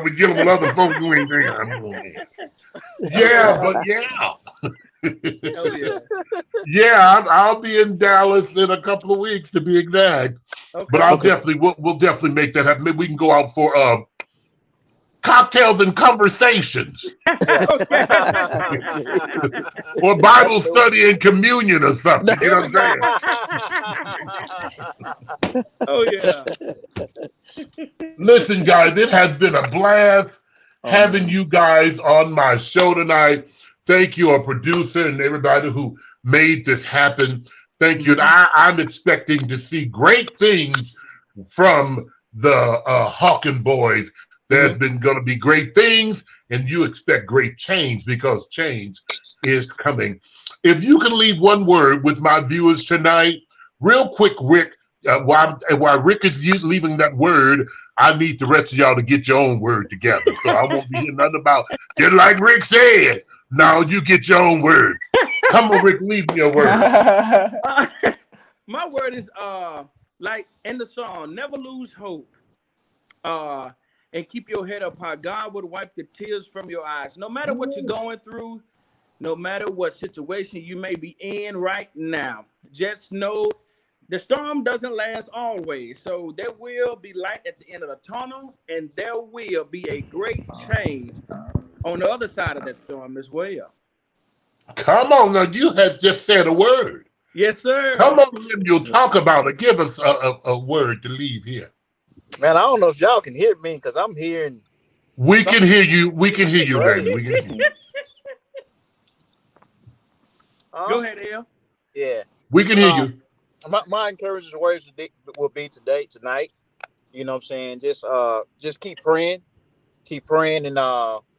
we dealing with other folks you ain't there. Yeah, but yeah. Oh yeah. Yeah, I'll be in Dallas in a couple of weeks to be exact. But Okay. okay. we'll definitely make that happen. Maybe we can go out for cocktails and conversations, Yeah. Okay. or Let's Bible do it. study and communion or something. You There know we what I'm go. saying? Oh yeah. Listen, guys, it has been a blast Oh having man. you guys on my show tonight. Thank you, our producer and everybody who made this happen. Thank you. And I'm expecting to see great things from the Hawking Boys. There's Mhm. been going to be great things, and you expect great change because change is coming. If you can leave one word with my viewers tonight, real quick, Rick, while Rick is leaving that word, I need the rest of y'all to get your own word together. So I won't be hearing nothing about, just like Rick said. Now you get your own word. Come on, Rick, leave me a word. My word is like in the song, never lose hope. And keep your head up high. God would wipe the tears from your eyes. No matter what you're going through, no matter what situation you may be in right now, just know the storm doesn't last always. So there will be light at the end of the tunnel, and there will be a great change on the other side of that storm as well. Come on, now you have just said a word. Yes, sir. Come on, and you'll talk about it. Give us a word to leave here. Man, I don't know if y'all can hear me because I'm hearing We can hear you. We can hear you, baby. crazy. We can hear you. Go ahead, El. Yeah. We can hear you. My encouraging words will be tonight. You know what I'm saying? Just keep praying. Keep praying and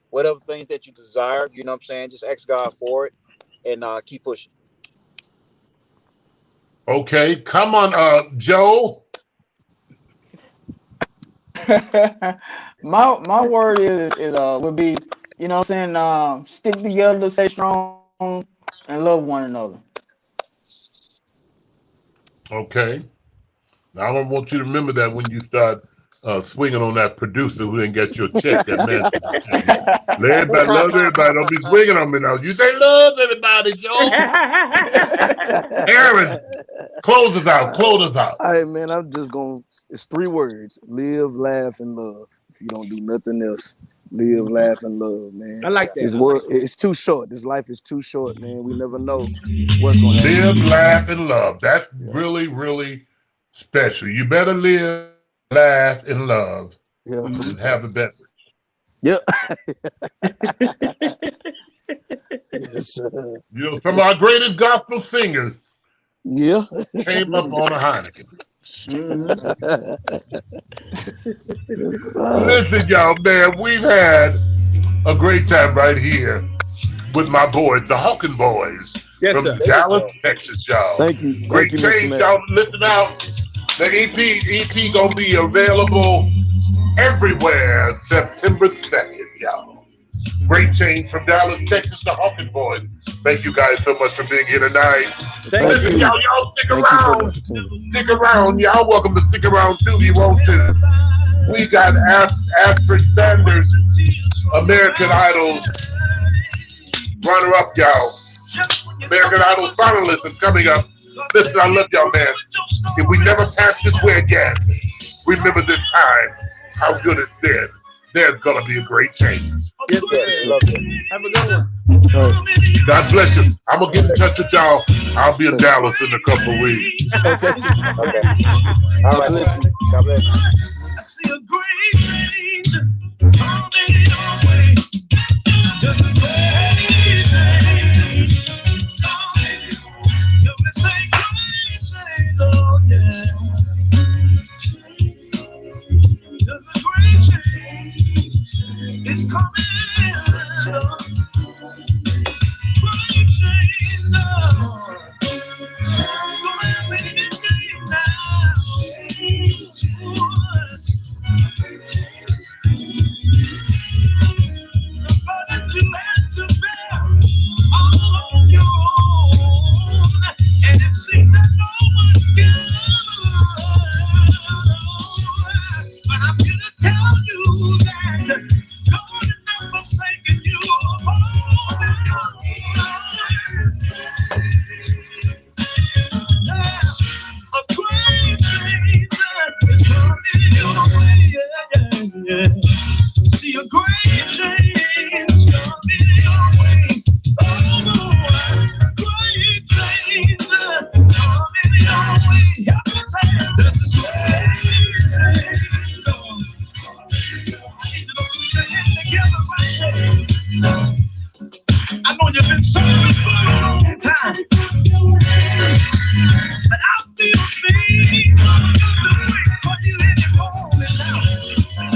whatever things that you desire, you know what I'm saying? Just ask God for it and keep pushing. Okay, come on, Joe. My word is would be, you know what I'm saying, stick together, stay strong, and love one another. Okay. Now I don't want you to remember that when you start swinging on that producer who didn't get your check, that man. Everybody love everybody. Don't be swinging on me now. You say love everybody, Joe. Aaron, close us out. Close us out. All right, man. I'm just gonna. It's 3 words: live, laugh, and love. If you don't do nothing else, live, laugh, and love, man. I like that. It's too short. This life is too short, man. We never know what's gonna happen. Live, laugh, and love. That's Yeah. really, really special. You better live, laugh, and love, Yeah. and have a beverage. Yep. Yes, You know, some of our greatest gospel singers yeah. came up on a Heineken. Yes, Listen, y'all, man, we've had a great time right here with my boys, the Hawkin Boys Yes, from sir. Dallas, Texas, y'all. Thank you. Great Thank you, Mr. change, Mack. y'all. Listen out. The EP gonna be available everywhere September 2nd, y'all. Great change from Dallas, Texas, the Hawkin Boys. Thank you guys so much for being here tonight. Thank Listen, you. y'all stick Thank you for the around. opportunity. Stick around. Y'all welcome to stick around too if you want to. We got Astrid Sanders, American Idol runner-up, y'all. American Idol finalist is coming up. Listen, I love y'all, man. If we never pass this way again, remember this time, how good it's been. There's gonna be a great change. Yes, Yes, sir. love it. Have a good one. All right. God bless you. I'm gonna get in touch with y'all. I'll be in Dallas in a couple of weeks. Okay. Okay. All God right. bless you. God bless you. I see a great change coming your way. Just a great change coming. You can say great change, oh yeah. Just a great change is coming. Great change, oh. It's gonna happen in this game now. The burden you had to bear all on your own, and it seems that no one can. But I'm here to tell you that God has not forsaken you. A great change is coming your way. Yeah. See a great change coming your way. Oh, a great change coming your way. Help me say it. This is great change. I need you to put your hands together right there. I know you've been serving for a long time, but I feel things are going to wait for you any moment now.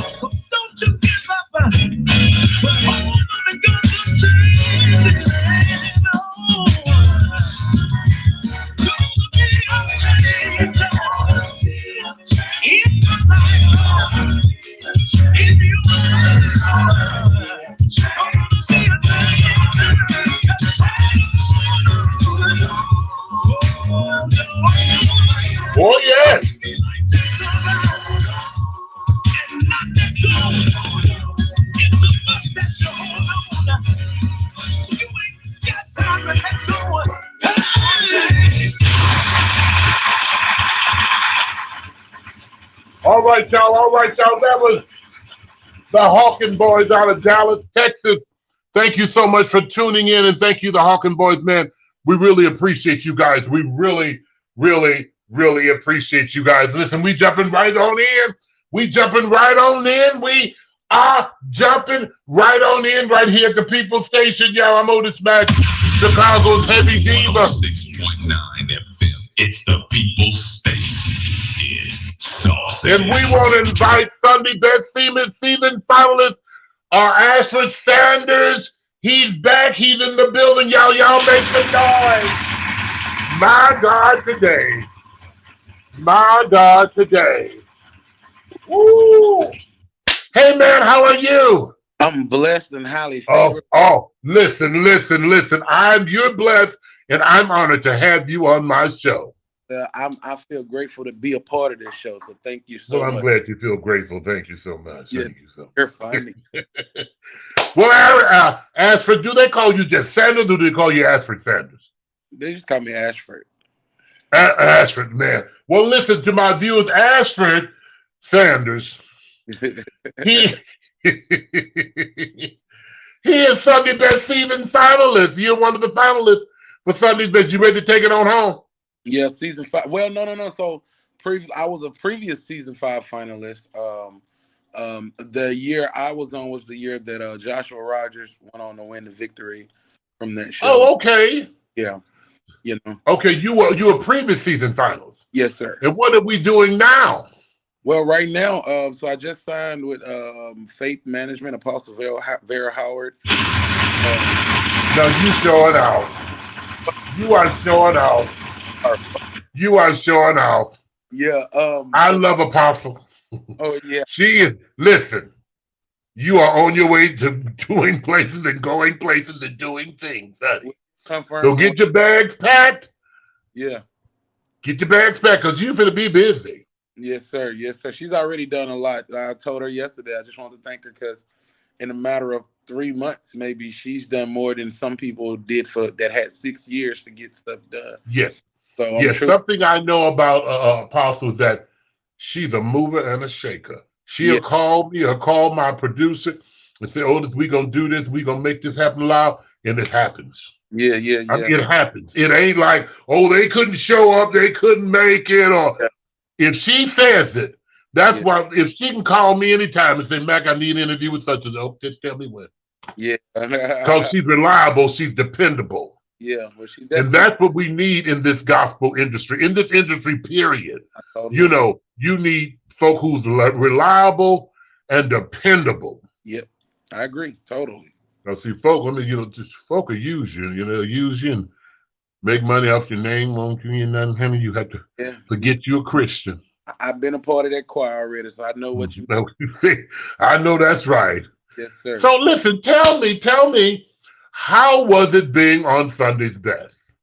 So don't you give up, but hold on to God's change. No, gonna be a change in my life, in your life. Gonna be a change. Oh yes. All right, y'all. All right, y'all. That was the Hawkin Boys out of Dallas, Texas. Thank you so much for tuning in, and thank you, the Hawkin Boys, man. We really appreciate you guys. We really, really, really appreciate you guys. Listen, we jumping right on in. We jumping right on in. We are jumping right on in right here at the People Station, y'all. I'm Otis Mack, Chicago's Heavydiva. 6.9 FM. It's the People's Station. It's saucy. And we want to invite Sunday Best Season finalist, Astrid Sanders. He's back. He's in the building, y'all. Y'all make some noise. My God, today. My God, today. Woo. Hey, man, how are you? I'm blessed and highly favored. Listen. You're blessed, and I'm honored to have you on my show. I feel grateful to be a part of this show, so thank you so Well, I'm much. glad you feel grateful. Thank you so much. Yeah, Thank you so much. you're funny. Well, Ashford, do they call you just Sanders, or do they call you Ashford Sanders? They just call me Ashford. Ashford, man. Well, listen to my viewers. Ashford Sanders. He is Sunday Best Season finalist. You're one of the finalists for Sunday's Best. You ready to take it on home? Yeah, season 5. Well, no. So I was a previous season 5 finalist. The year I was on was the year that Joshua Rogers went on to win the victory from that show. Oh, okay. Yeah, you know. Okay, you were previous season finals. Yes, sir. And what are we doing now? Well, right now, so I just signed with Faith Management, Apostle Vera Howard. No, you showing out. You are showing out. You are showing out. Yeah. I love Apostle. Oh yeah. She is. Listen, you are on your way to doing places and going places and doing things, honey. We So confirmed on. get your bags packed. Yeah. Get your bags packed because you're going to be busy. Yes, sir. Yes, sir. She's already done a lot. I told her yesterday. I just wanted to thank her because in a matter of 3 months, maybe she's done more than some people did for that had 6 years to get stuff done. Yes. So I'm Yes. true. Something I know about Apostle is that she's a mover and a shaker. Yeah. She'll call me or call my producer and say, Otis, we're going to do this. We're going to make this happen loud. And it happens. Yeah. Yeah. I Yeah. mean, it happens. It ain't like, oh, they couldn't show up. They couldn't make it. Or Yeah. if she says it, that's Yeah. why if she can call me anytime and say, Mac, I need an interview with such and oh, just tell me when. Yeah. Because she's reliable, she's dependable. Yeah. Well, she And definitely. that's what we need in this gospel industry, in this industry, period. I totally You agree. know, you need folk who's reliable and dependable. Yep. I agree. Totally. Now, see, folk, just folk will use you, use you and make money off your name, won't you? Nothing, honey. You have to Yeah. forget you're a Christian. I've been a part of that choir already, so I know what you mean. I know that's right. Yes, sir. So listen, tell me, how was it being on Sunday's Best?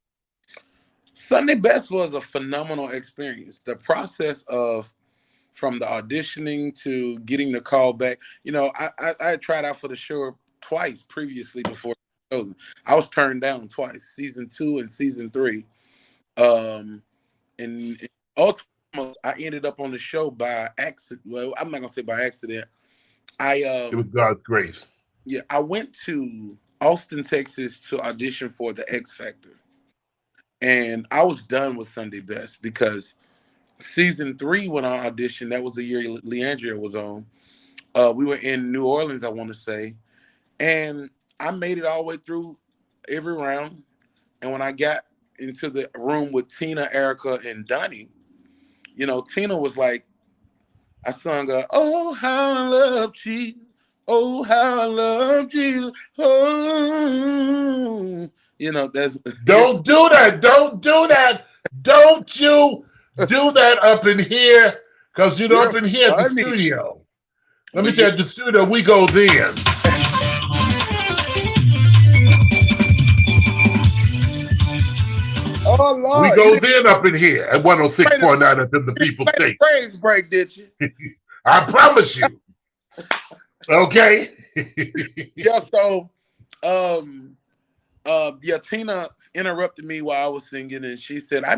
Sunday Best was a phenomenal experience. The process of from the auditioning to getting the call back. I tried out for the show twice previously before chosen. I was turned down twice, season 2 and season 3. And ultimately, I ended up on the show by accident. Well, I'm not gonna say by accident. It was God's grace. Yeah, I went to Austin, Texas to audition for the X Factor. And I was done with Sunday Best because season 3, when I auditioned, that was the year Leandria was on. We were in New Orleans, I want to say. And I made it all the way through every round. And when I got into the room with Tina, Erica, and Donnie, Tina was like, I sung, oh, how I love Jesus. Oh, how I love Jesus. Oh, that's. Don't do that. Don't do that. Don't you do that up in here. Because, You're up in here at the funny. studio. Let me But say, at the studio, we go then. oh, We Lord. go then up in here at 106.9 FM, the People's Made a State. praise break, did you? I promise you. Okay? Yeah, so Tina interrupted me while I was singing, and she said, I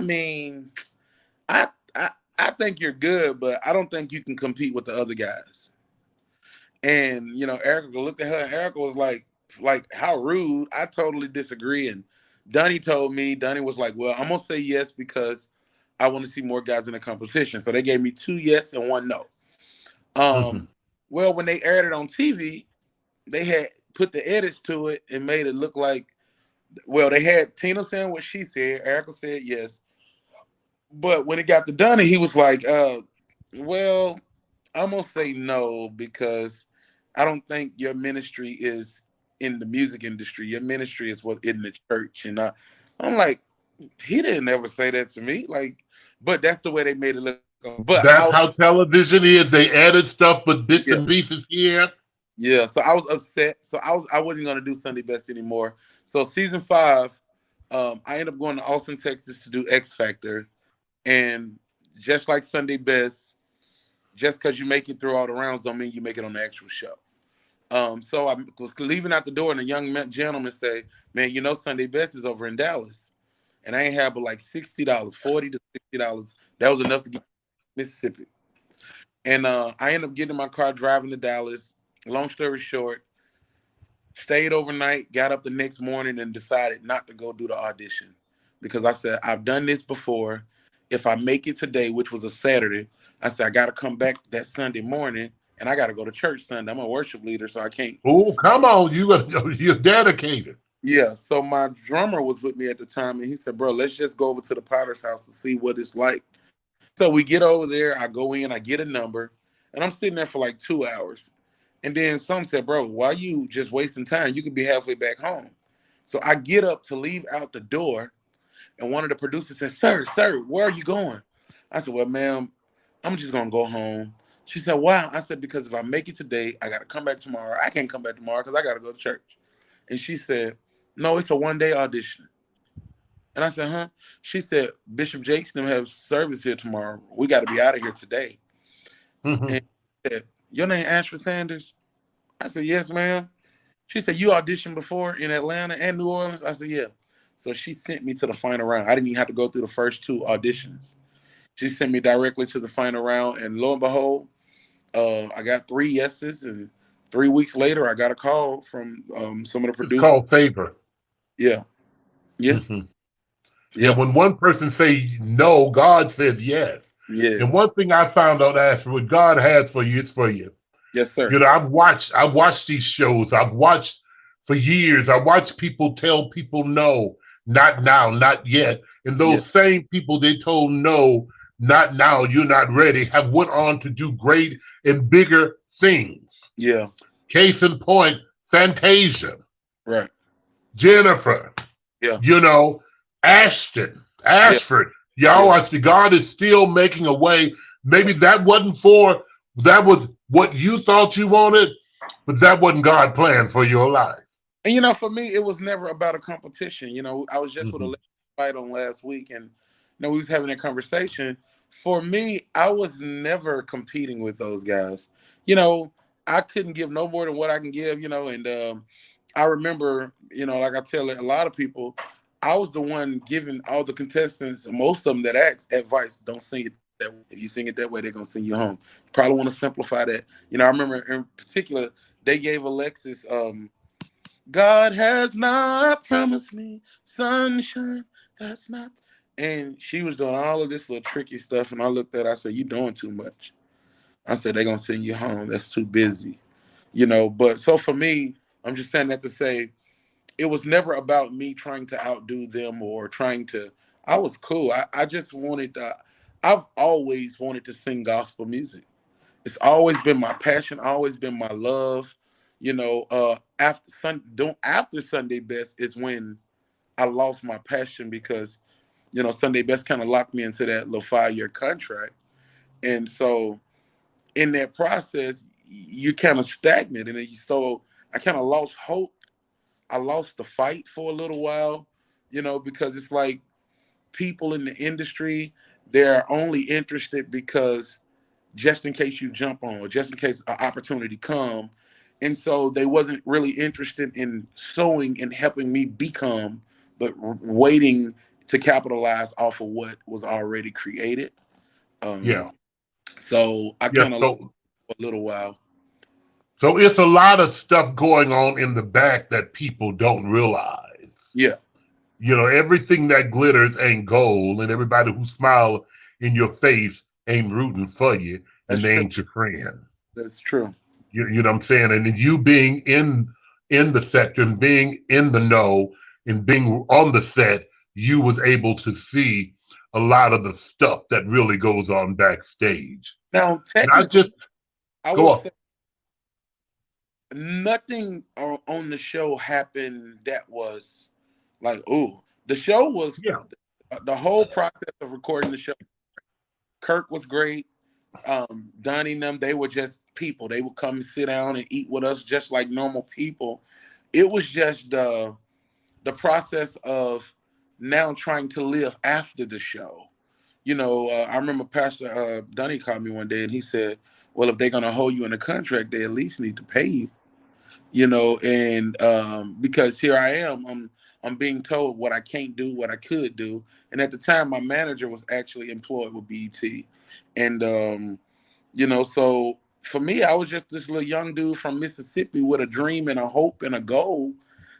think you're good, but I don't think you can compete with the other guys. And Erica looked at her, and Erica was like how rude. I totally disagree. And Donnie was like, well, I'm gonna say yes because I want to see more guys in the competition. So they gave me 2 yes and 1 no. Well, when they aired it on TV, they had put the edits to it and made it look like, well, they had Tina saying what she said, Erica said yes. But when it got to Donnie, he was like, well, I'm gonna say no because I don't think your ministry is in the music industry. Your ministry is in the church. And I'm like, he didn't ever say that to me. But that's the way they made it look. But that's how television is. They added stuff, but bits and pieces here. Yeah, so I was upset. So I wasn't gonna do Sunday Best anymore. So season 5, I ended up going to Austin, Texas to do X Factor. And just like Sunday Best, just because you make it through all the rounds don't mean you make it on the actual show. So I was leaving out the door, and a young gentleman say, man, Sunday Best is over in Dallas. And I ain't have but like $60, $40 to $60. That was enough to get to Mississippi. And I ended up getting in my car, driving to Dallas. Long story short, stayed overnight, got up the next morning, and decided not to go do the audition. Because I said, I've done this before. If I make it today, which was a Saturday, I said, I got to come back that Sunday morning, and I got to go to church Sunday. I'm a worship leader, so I can't. Oh, come on. You're dedicated. Yeah, so my drummer was with me at the time, and he said, bro, let's just go over to the Potter's house to see what it's like. So we get over there, I go in, I get a number, and I'm sitting there for like 2 hours. And then some said, bro, why you just wasting time? You could be halfway back home. So I get up to leave out the door, and one of the producers said, sir, where are you going? I said, well, ma'am, I'm just going to go home. She said, wow. I said, because if I make it today, I got to come back tomorrow. I can't come back tomorrow because I got to go to church. And she said, no, it's a one-day audition. And I said, huh? She said, Bishop Jakes and them have service here tomorrow. We got to be out of here today. And she said, your name Ashford Sanders? I said, yes, ma'am. She said, you auditioned before in Atlanta and New Orleans? I said, yeah. So she sent me to the final round. I didn't even have to go through the first 2 auditions. She sent me directly to the final round. And lo and behold, I got 3 yeses. And 3 weeks later, I got a call from some of the It's producers. called favor. Yeah. Yeah. Yeah, Yeah. when one person say no, God says yes. Yeah. And one thing I found out, Ashford, what God has for you, it's for you. Yes, sir. You know, I've watched these shows. I've watched for years. I watched people tell people no, not now, not yet. And those same people they told no, not now, you're not ready, have went on to do great and bigger things. Yeah. Case in point, Fantasia. Right. Jennifer. Yeah. You know, Ashford. Y'all, I see God is still making a way. Maybe that was what you thought you wanted, but that wasn't God planned for your life. And, you know, for me, it was never about a competition. You know, I was just with a fight on last week, and, you know, we was having that conversation. For me, I was never competing with those guys. You know, I couldn't give no more than what I can give, you know, and I remember, you know, like I tell a lot of people, I was the one giving all the contestants, most of them that asked, advice. Don't sing it that way. If you sing it that way, they're going to send you home. You probably want to simplify that. You know, I remember in particular, they gave Alexis, God has not promised me sunshine. That's not. And she was doing all of this little tricky stuff. And I looked at her, I said, you doing too much. I said, they're going to send you home. That's too busy. You know, but so for me, I'm just saying that to say, it was never about me trying to outdo them or trying to. I was cool. I just wanted to. I've always wanted to sing gospel music. It's always been my passion. Always been my love. You know, after Sunday Best is when I lost my passion because, you know, Sunday Best kind of locked me into that little 5-year contract, and so in that process, you kind of stagnant, and so I kind of lost hope. I lost the fight for a little while, you know, because it's like people in the industry, they're only interested because just in case you jump on or just in case an opportunity come. And so they wasn't really interested in sowing and helping me become, but waiting to capitalize off of what was already created. So I kind of So a little while. So it's a lot of stuff going on in the back that people don't realize. Yeah. You know, everything that glitters ain't gold, and everybody who smile in your face ain't rooting for you, and That's they true. ain't your friend. That's true. You know what I'm saying? And then you being in the sector and being in the know and being on the set, you was able to see a lot of the stuff that really goes on backstage. Now, Not technically, just I go will on. say nothing on the show happened that was like, ooh, the show was the whole process of recording the show. Kirk was great. Donnie and them, they were just people. They would come and sit down and eat with us just like normal people. It was just the process of now trying to live after the show. You know, I remember Pastor Donnie called me one day and he said, well, if they're going to hold you in a contract, they at least need to pay you. You know, and because here I am, I'm being told what I can't do, what I could do. And at the time, my manager was actually employed with BET. And, you know, so for me, I was just this little young dude from Mississippi with a dream and a hope and a goal.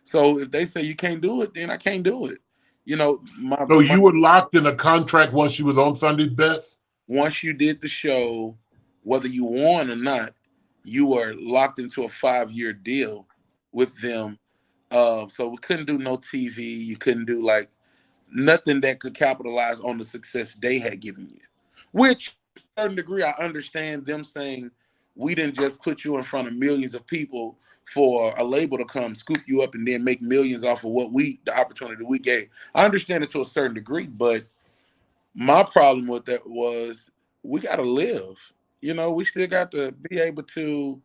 So if they say you can't do it, then I can't do it. You know, So you were locked in a contract once you was on Sunday's Best? Once you did the show, whether you won or not, you were locked into a 5-year deal with them. So we couldn't do no TV. You couldn't do like nothing that could capitalize on the success they had given you. Which, to a certain degree, I understand them saying we didn't just put you in front of millions of people. for a label to come scoop you up and then make millions off of the opportunity we gave. I understand it to a certain degree, but my problem with that was we got to live. We still got to be able to,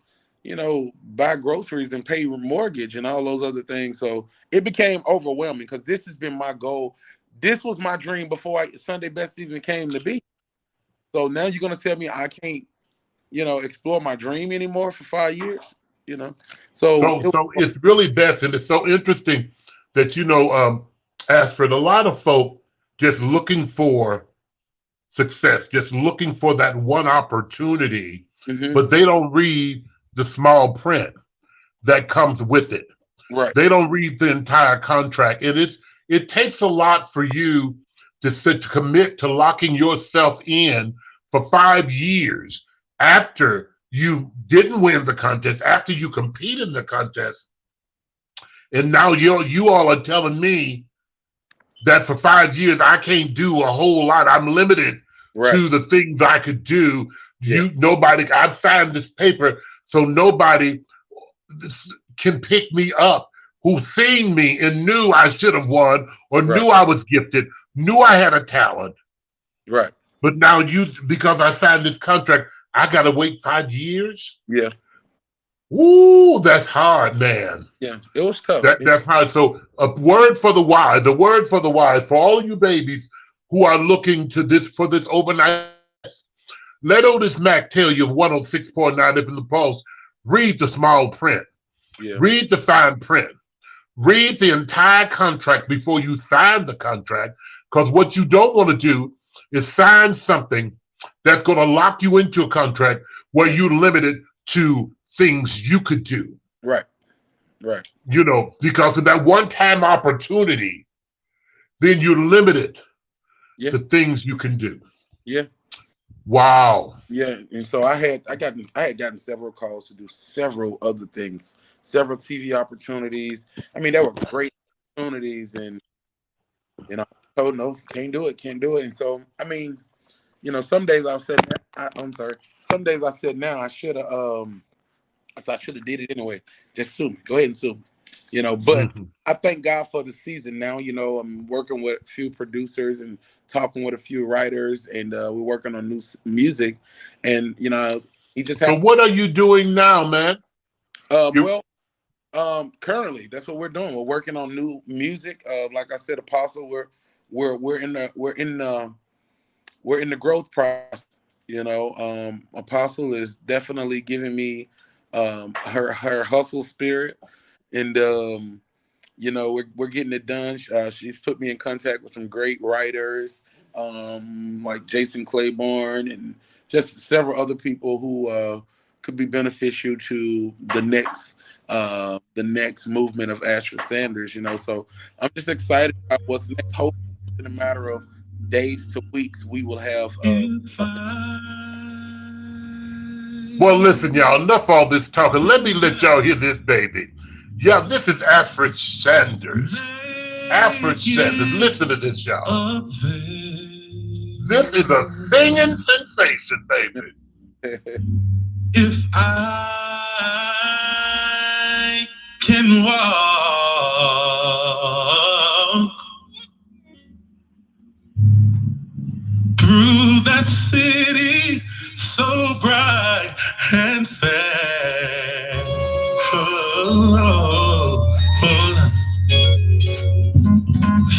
buy groceries and pay mortgage and all those other things. So it became overwhelming because this has been my goal. This was my dream before Sunday Best even came to be. So now you're going to tell me I can't, explore my dream anymore for 5 years, So So it's really best, and it's so interesting that Astrid, a lot of folk just looking for success, just looking for that one opportunity, but they don't read the small print that comes with it. Right. They don't read the entire contract. It takes a lot for you to commit to locking yourself in for 5 years after you didn't win the contest, after you competed in the contest, and now you all are telling me that for 5 years I can't do a whole lot. I'm limited to the things I could do. Nobody. I've signed this paper, so nobody can pick me up who seen me and knew I should have won, or knew I was gifted, knew I had a talent. Right. But now because I signed this contract, I gotta wait 5 years. Yeah. Ooh, that's hard, man. Yeah, it was tough. That's hard. So a word for the wise, for all of you babies who are looking to for this overnight. Let Otis Mack tell you 106.9 FM The Pulse. Read the small print. Yeah. Read the fine print. Read the entire contract before you sign the contract, because what you don't want to do is sign something that's going to lock you into a contract where you're limited to things you could do. Right. Right. Because of that one-time opportunity, then you're limited to things you can do. Yeah. Wow. Yeah, and so I had gotten several calls to do several other things, several TV opportunities. I mean, there were great opportunities, and I told no, can't do it. And so, I mean, some days I said, I'm sorry. Some days I said, now I should have did it anyway. Just sue me. Go ahead and sue me. But I thank God for the season now. I'm working with a few producers and talking with a few writers, and we're working on new music. And he just So what are you doing now, man? Currently that's what we're doing. We're working on new music. Like I said, Apostle, we're in the growth process. Apostle is definitely giving me her hustle spirit, and we're getting it done. She's put me in contact with some great writers, like Jason Claiborne and just several other people who could be beneficial to the next movement of Asher Sanders. So I'm just excited about what's next. Hopefully, in a matter of days to weeks, we will have. Well, listen, y'all, enough all this talking. Let me let y'all hear this, baby. Yeah, this is Alfred Sanders. Alfred Sanders. Listen to this, y'all. This is a singing sensation, baby. If I can walk through that city so bright and fair,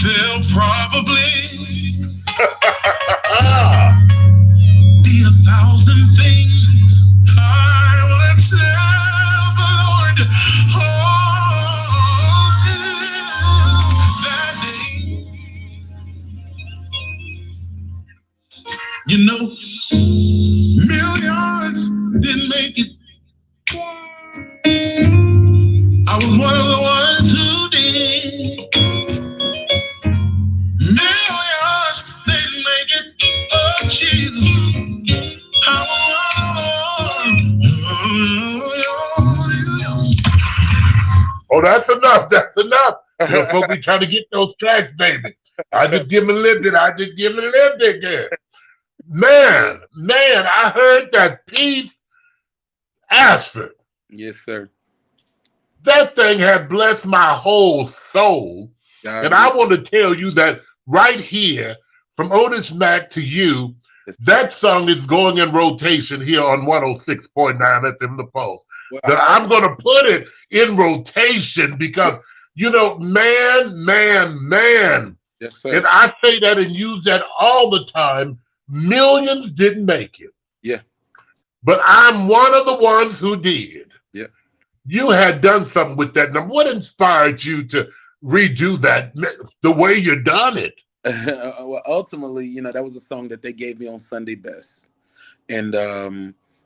there'll probably be 1,000 things I will tell the Lord. That day, millions didn't make it. I was one of the ones who did. Millions didn't make it. Oh, Jesus. Oh, that's enough. That's enough. Folks be trying to get those tracks, baby. I just give them a little bit. There. Man, I heard that piece. Ashford. Yes, sir. That thing had blessed my whole soul. God And I bless. want to tell you that right here, from Otis Mack to you, Yes. that song is going in rotation here on 106.9 FM The Pulse. Well, That I, I'm going to put it in rotation because, man. yes, And sir. I say that and use that all the time. Millions didn't make it, Yeah, but I'm one of the ones who did. yeah. You had done something with that number. What inspired you to redo that the way you done it? Well, ultimately, that was a song that they gave me on Sunday Best, and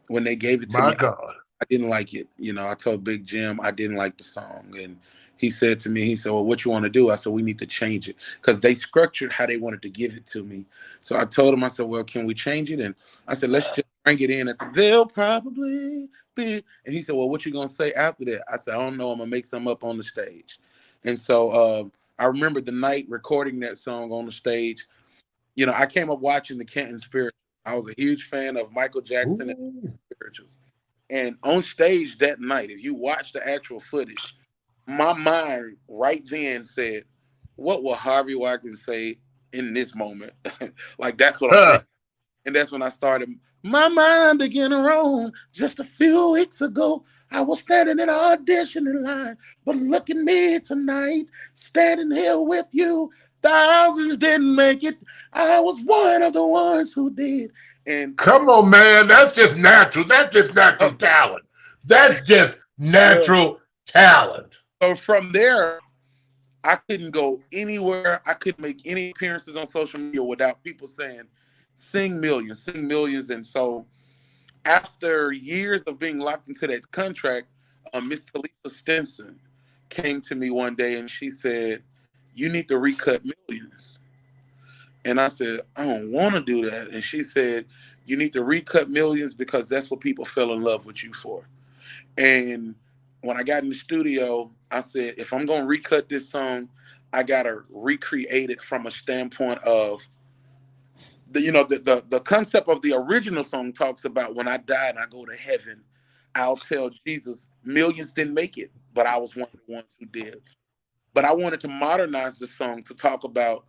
when they gave it to My me, God. I didn't like it. I told Big Jim I didn't like the song, and he said to me, he said, "Well, what you want to do?" I said, "We need to change it," because they structured how they wanted to give it to me. So I told him, I said, "Well, can we change it?" And I said, "Let's just bring it in at the they'll probably be." And he said, "Well, what you gonna say after that?" I said, "I don't know. I'm gonna make something up on the stage." And so I remember the night recording that song on the stage. I came up watching the Canton Spirit. I was a huge fan of Michael Jackson and Ooh. spirituals. And on stage that night, if you watch the actual footage, my mind right then said, "What will Harvey Watkins say in this moment?" Like that's what I'm Huh. thinking. And that's when I started. My mind began to roam. Just a few weeks ago, I was standing in an auditioning line, but look at me tonight, standing here with you. Thousands didn't make it. I was one of the ones who did. And Come on, man. That's just natural. That's just uh, natural talent. That's just well, natural talent. so from there, I couldn't go anywhere. I couldn't make any appearances on social media without people saying, sing millions, sing millions. And so after years of being locked into that contract, Miss Talisa Stinson came to me one day and she said, "You need to recut millions." And I said, "I don't want to do that." And she said, "You need to recut millions because that's what people fell in love with you for." And when I got in the studio, I said, if I'm going to recut this song, I got to recreate it from a standpoint of the concept of the original song talks about when I die and I go to heaven, I'll tell Jesus millions didn't make it, but I was one of the ones who did. But I wanted to modernize the song to talk about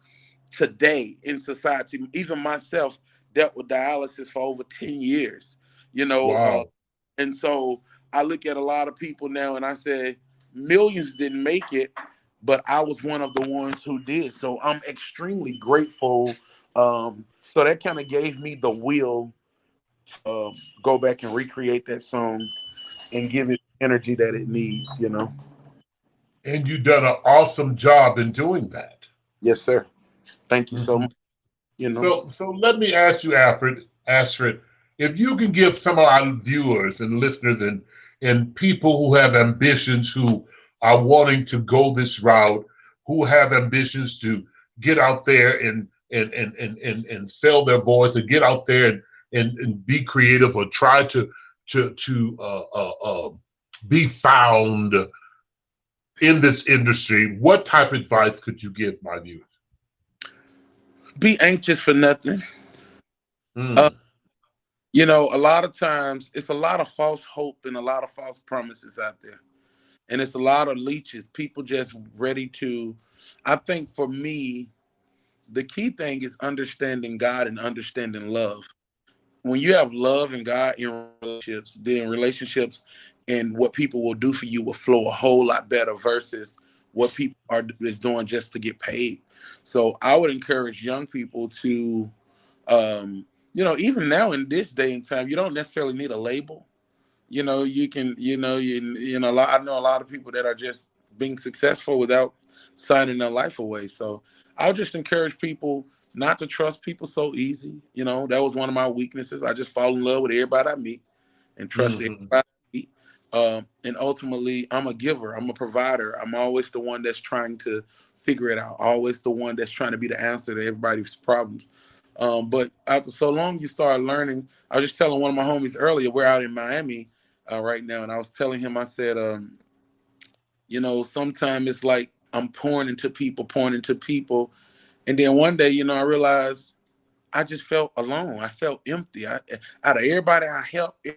today in society. Even myself dealt with dialysis for over 10 years, you know. Wow. And so I look at a lot of people now and I say, millions didn't make it, but I was one of the ones who did. So I'm extremely grateful. So that kind of gave me the will to go back and recreate that song and give it the energy that it needs. And you done an awesome job in doing that. Yes, sir. Thank you so Mhm. much. So let me ask you, Alfred, if you can give some of our viewers and listeners and people who have ambitions, who are wanting to go this route, who have ambitions to get out there and sell their voice and get out there and be creative or try to be found in this industry, what type of advice could you give my viewers? Be anxious for nothing. Uh, Mm. a lot of times it's a lot of false hope and a lot of false promises out there. And it's a lot of leeches, people just ready to. I think for me, the key thing is understanding God and understanding love. When you have love and God in relationships, then relationships and what people will do for you will flow a whole lot better versus what people are is doing just to get paid. So I would encourage young people to even now in this day and time, you don't necessarily need a label. You can, I know a lot of people that are just being successful without signing their life away. So I'll just encourage people not to trust people so easy. That was one of my weaknesses. I just fall in love with everybody I meet and trust everybody Hmm. I meet. And ultimately, I'm a giver. I'm a provider. I'm always the one that's trying to figure it out. Always the one that's trying to be the answer to everybody's problems. But after so long, you start learning. I was just telling one of my homies earlier, we're out in Miami right now, and I was telling him, I said, sometimes it's like I'm pouring into people, and then one day, I realized I just felt alone. I felt empty. Out of everybody I helped,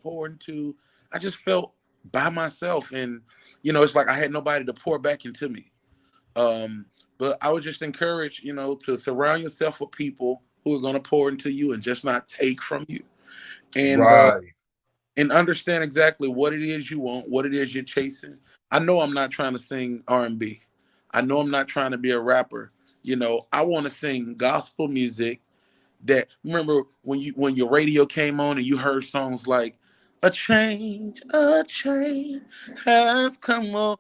poured into, I just felt by myself, and it's like I had nobody to pour back into me. But I would just encourage, to surround yourself with people who are going to pour into you and just not take from you, and Right. and understand exactly what it is you want, what it is you're chasing. I know I'm not trying to sing R&B. I know I'm not trying to be a rapper. I want to sing gospel music. That, remember when your radio came on and you heard songs like a change has come on,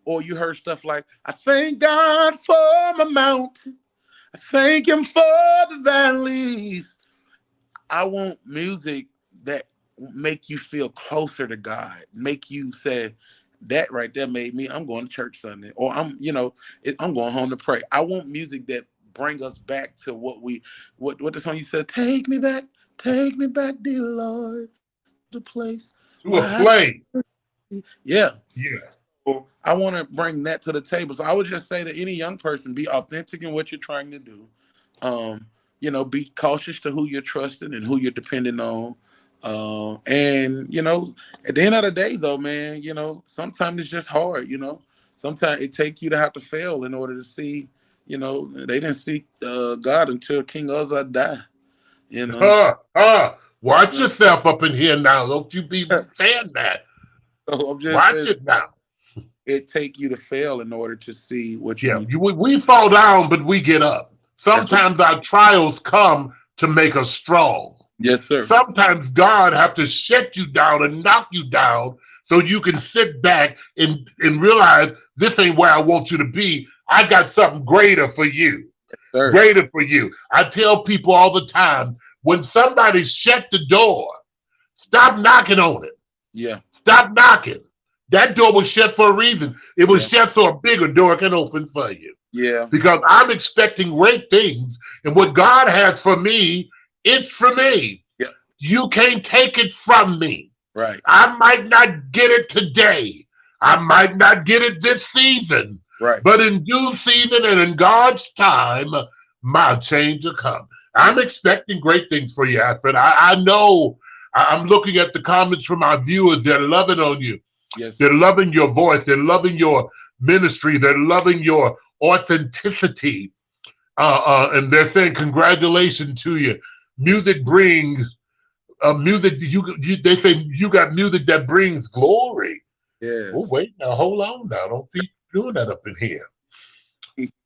or you heard stuff like, I thank God for my mountain, I thank him for the valleys. I want music that make you feel closer to God, make you say, that right there made me, I'm going to church Sunday, or I'm going home to pray. I want music that bring us back to what the song you said, take me back, dear Lord, the place To a where play. yeah. Yeah. So I want to bring that to the table. So I would just say to any young person, be authentic in what you're trying to do. Be cautious to who you're trusting and who you're depending on. And at the end of the day, though, man, sometimes it's just hard. Sometimes it takes you to have to fail in order to see. They didn't see God until King Uzziah died. Watch yourself up in here now. Don't you be saying that. So I'm just Watch saying, it now. it take you to fail in order to see what you Yeah, need. we fall down, but we get up. That's Sometimes our trials come to make us strong. Yes, sir. Sometimes God have to shut you down and knock you down so you can sit back and realize this ain't where I want you to be. I got something greater for you. Sir. Greater for you. I tell people all the time, when somebody shut the door, stop knocking on it. Yeah. Stop knocking. That door was shut for a reason. It was shut so a bigger door can open for you. Yeah. Because I'm expecting great things, and what God has for me, it's for me. Yeah. You can't take it from me. Right. I might not get it today. I might not get it this season. Right. But in due season and in God's time, my change will come. I'm expecting great things for you, Alfred. I know. I'm looking at the comments from our viewers. They're loving on you. Yes. They're loving your voice. They're loving your ministry. They're loving your authenticity. And they're saying congratulations to you. Music brings music. They say you got music that brings glory. Yes. Oh, wait now. Hold on now. Don't be doing that up in here.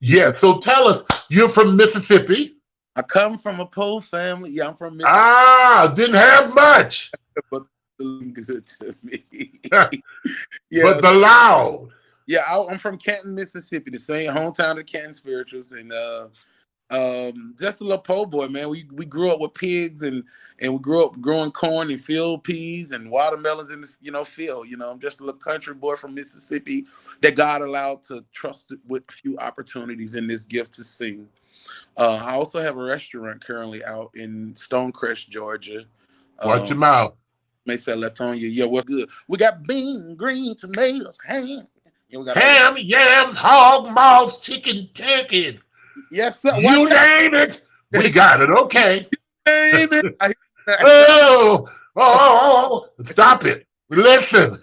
Yeah. So tell us, you're from Mississippi. I come from a poor family. Yeah, I'm from Mississippi. Didn't have much. But good to me. Yeah. But the loud. Yeah, I'm from Canton, Mississippi, the same hometown of the Canton Spirituals, and just a little po' boy, man. We grew up with pigs, and we grew up growing corn and field peas and watermelons in the field. I'm just a little country boy from Mississippi that God allowed to trust it with a few opportunities in this gift to sing. I also have a restaurant currently out in Stonecrest, Georgia. Watch your mouth. May say Lithonia. Yeah, what's good? We got beans, green, tomatoes, ham. Yeah, we got ham, yams, hog, mouse, chicken, turkey. Yes, sir. You name it. We got it. Okay. Name it. Oh, stop it. Listen.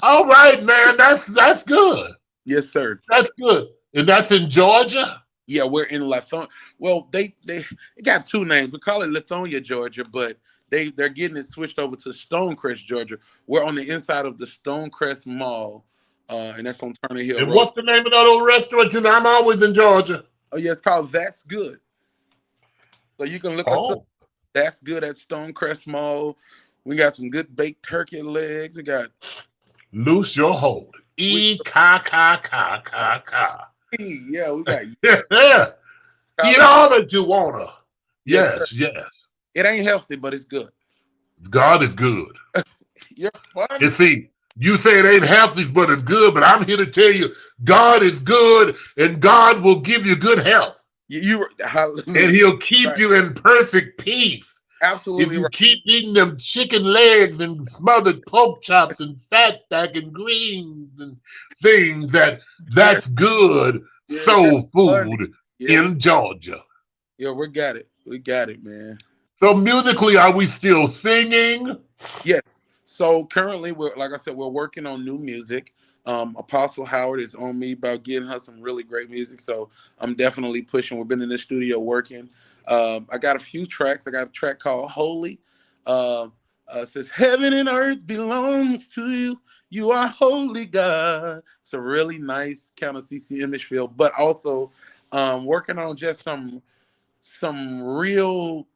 All right, man. That's good. Yes, sir. That's good. And that's in Georgia? Yeah, we're in Lithonia. Well, they got two names. We call it Lithonia, Georgia, but they're getting it switched over to Stonecrest, Georgia. We're on the inside of the Stonecrest Mall, and that's on Turner Hill and Road. What's the name of that old restaurant? I'm always in Georgia. Oh, yeah, it's called That's Good. So you can look us up. That's Good at Stonecrest Mall. We got some good baked turkey legs. We got Loose Your Hold. E-ka-ka-ka-ka-ka. Yeah, we got yeah. Eat all that you wanna. Yes. It ain't healthy, but it's good. God is good. You're funny. You see, you say it ain't healthy, but it's good. But I'm here to tell you, God is good, and God will give you good health. And He'll keep you in perfect peace. Absolutely. If you keep eating them chicken legs and smothered pork chops and fatback and greens and things, that's good soul food in Georgia. Yeah, we got it. We got it, man. So musically, are we still singing? Yes. So currently, we're like I said, we're working on new music. Apostle Howard is on me about getting her some really great music. So I'm definitely pushing. We've been in the studio working. I got a few tracks. I got a track called Holy. It says, Heaven and earth belongs to you. You are holy God. It's a really nice kind of CC image feel, but also working on just some real,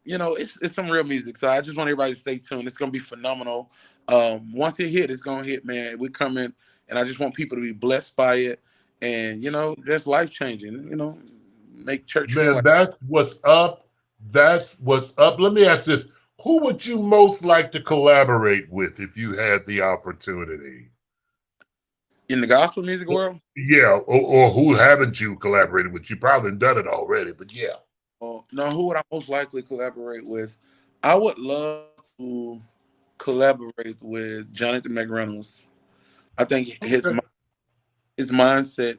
it's some real music. So I just want everybody to stay tuned. It's gonna be phenomenal. Once it hit, it's gonna hit, man. We're coming, and I just want people to be blessed by it, and just life changing. Make church feel Man, like that's what's up. That's what's up. Let me ask this. Who would you most like to collaborate with if you had the opportunity? in the gospel music world. Yeah, or who haven't you collaborated with? You probably done it already, but yeah. No, who would I most likely collaborate with? I would love to collaborate with Jonathan McReynolds. I think his Okay. his mindset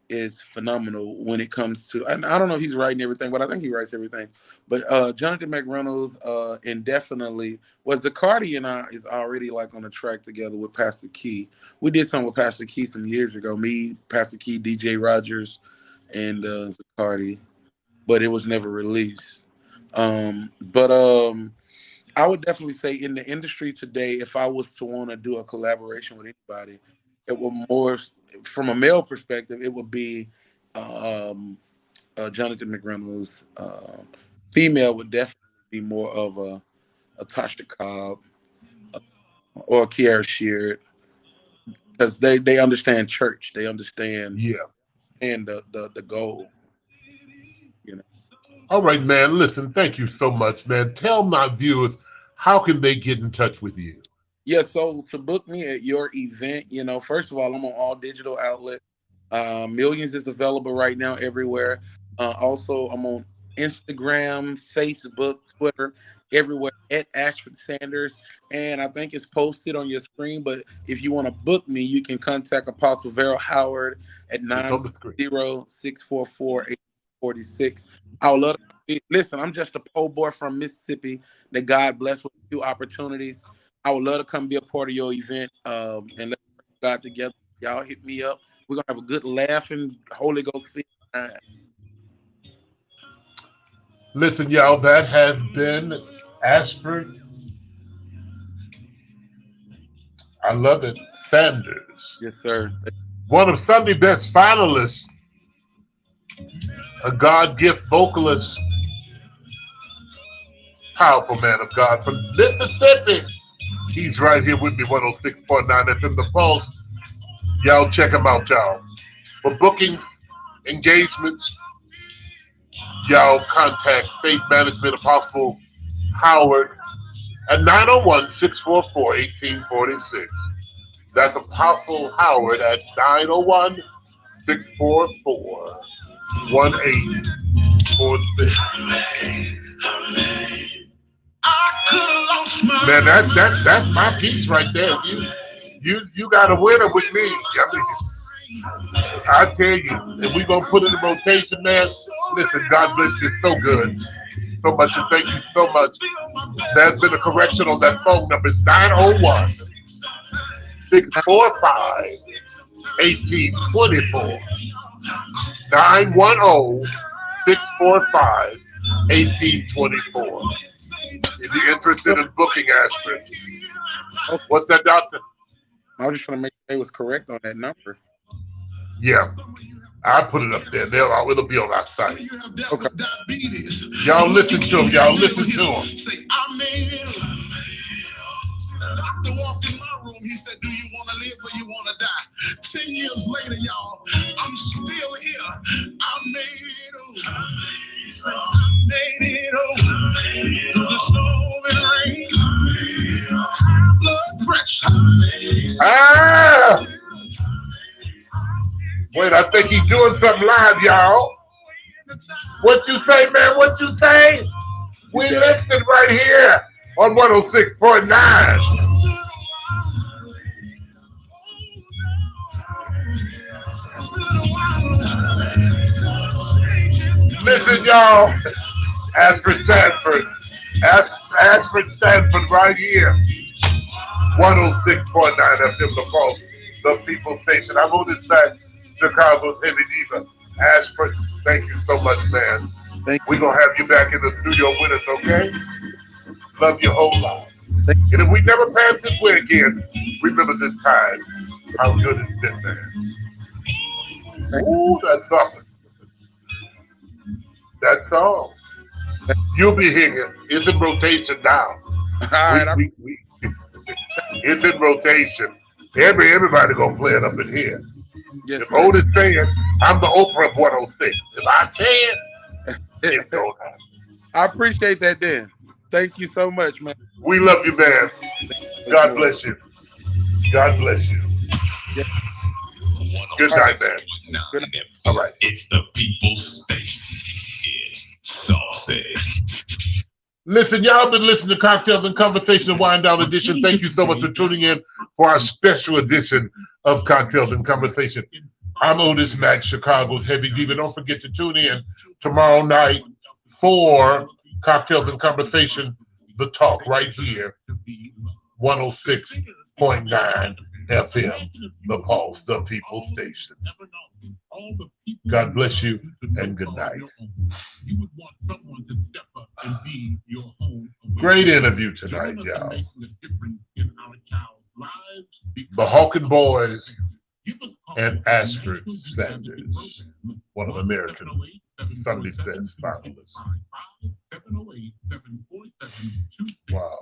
is phenomenal when it comes to, and I don't know if he's writing everything, but I think he writes everything. But Jonathan McReynolds indefinitely was the Cardi and I is already like on a track together with Pastor Key. We did something with Pastor Key some years ago. Me, Pastor Key, DJ Rogers, and Cardi, but it was never released. But I would definitely say in the industry today, if I was to want to do a collaboration with anybody, it would more from a male perspective, it would be Jonathan McReynolds. Female would definitely be more of a Tasha Cobb or a Kiara Sheard because they understand church, they understand Yeah. and the goal. You know. All right, man. Listen, thank you so much, man. Tell my viewers, how can they get in touch with you? Yeah, so to book me at your event, first of all, I'm on all digital outlets. Millions is available right now everywhere. Also, I'm on Instagram, Facebook, Twitter, everywhere at Ashford Sanders. And I think it's posted on your screen. But if you want to book me, you can contact Apostle Vero Howard at It's on the screen. 910-644-846. I would love to listen. I'm just a po' boy from Mississippi that God blessed with a few opportunities. I would love to come be a part of your event and let's bring God together. Y'all hit me up. We're going to have a good laughing, Holy Ghost filled time. Listen, y'all, that has been Ashford. I love it. Sanders. Yes, sir. One of Sunday Best finalists, a God gift vocalist, powerful man of God from Mississippi. He's right here with me, 106.9 FM The Pulse. Y'all check him out, y'all. For booking, engagements, y'all contact Faith Management Apostle Howard at 901-644-1846. That's Apostle Howard at 901-644-1846. Man, that's my piece right there. You got a winner with me. I tell you, and we're gonna put it in rotation, man. Listen, God bless you so good. So much, and thank you so much. There's been a correction on that phone number. It's 901-645-1824. 910-645-1824. If you're interested in booking Ashford. Okay. What's that, doctor? I was just trying to make sure it was correct on that number. Yeah. I put it up there. It'll be on our site. Okay. Y'all listen to him. Y'all listen to him. Doctor walked in my room. He said, "Do you want to live or you want to die?" 10 years later, y'all, I'm still here. I made it over. I made it over. The storm and rain. High blood pressure. Ah! Wait, I think he's doing something live, y'all. What you say, man? What you say? We listening right here on 106.9. Listen, y'all. Ashford Stanford right here 106.9 FM, the Pulse, the People Station. I'm Otis Mack, Chicago's Heavy Diva. Ashford, thank you so much, man. Thank We're going to have you back in the studio with us, okay? Love you a whole lot. Thank And if we never pass this way again, remember this time. How good it's been, man. Ooh, that's something. That's all. You'll be hearing it's in rotation now. All right. It's in rotation. Everybody gonna play it up in here. Yes, If sir. Otis saying I'm the Oprah of 106, if I say it, it's gonna happen. I appreciate that, Dan. Thank you so much, man. We love you, man. God bless you. God bless you. Yeah. Good night, man. Good night. All right. It's the People's Station. It's saucy. Listen, y'all been listening to Cocktails and Conversation Wind Down Edition. Thank you so much for tuning in for our special edition of Cocktails and Conversation. I'm Otis Mack, Chicago's Heavy Diva. Don't forget to tune in tomorrow night for Cocktails and Conversation, the talk right here, 106.9 FM, the Pulse, the People Station. God bless you and good night. Great interview tonight, y'all. The Hawken Boys and Ashford Sanders, one of American Sunday's best finalists. Wow.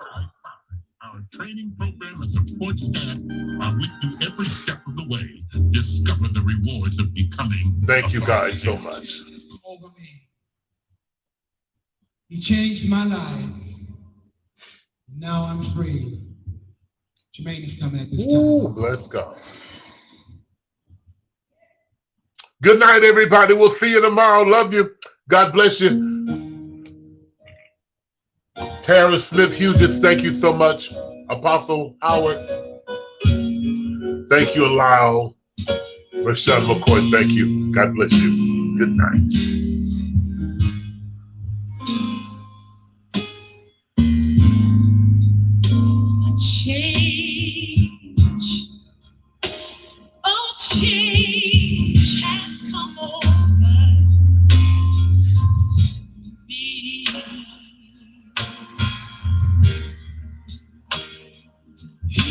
Our training program and support staff are with you every step of the way. Discover the rewards of becoming. Thank you guys so much. Over me. He changed my life. Now I'm free. Jermaine is coming at this time. Ooh, bless God. Good night, everybody. We'll see you tomorrow. Love you. God bless you. Tara Smith Hughes, thank you so much. Apostle Howard, thank you, Lyle. Rashawn McCoy, thank you. God bless you. Good night.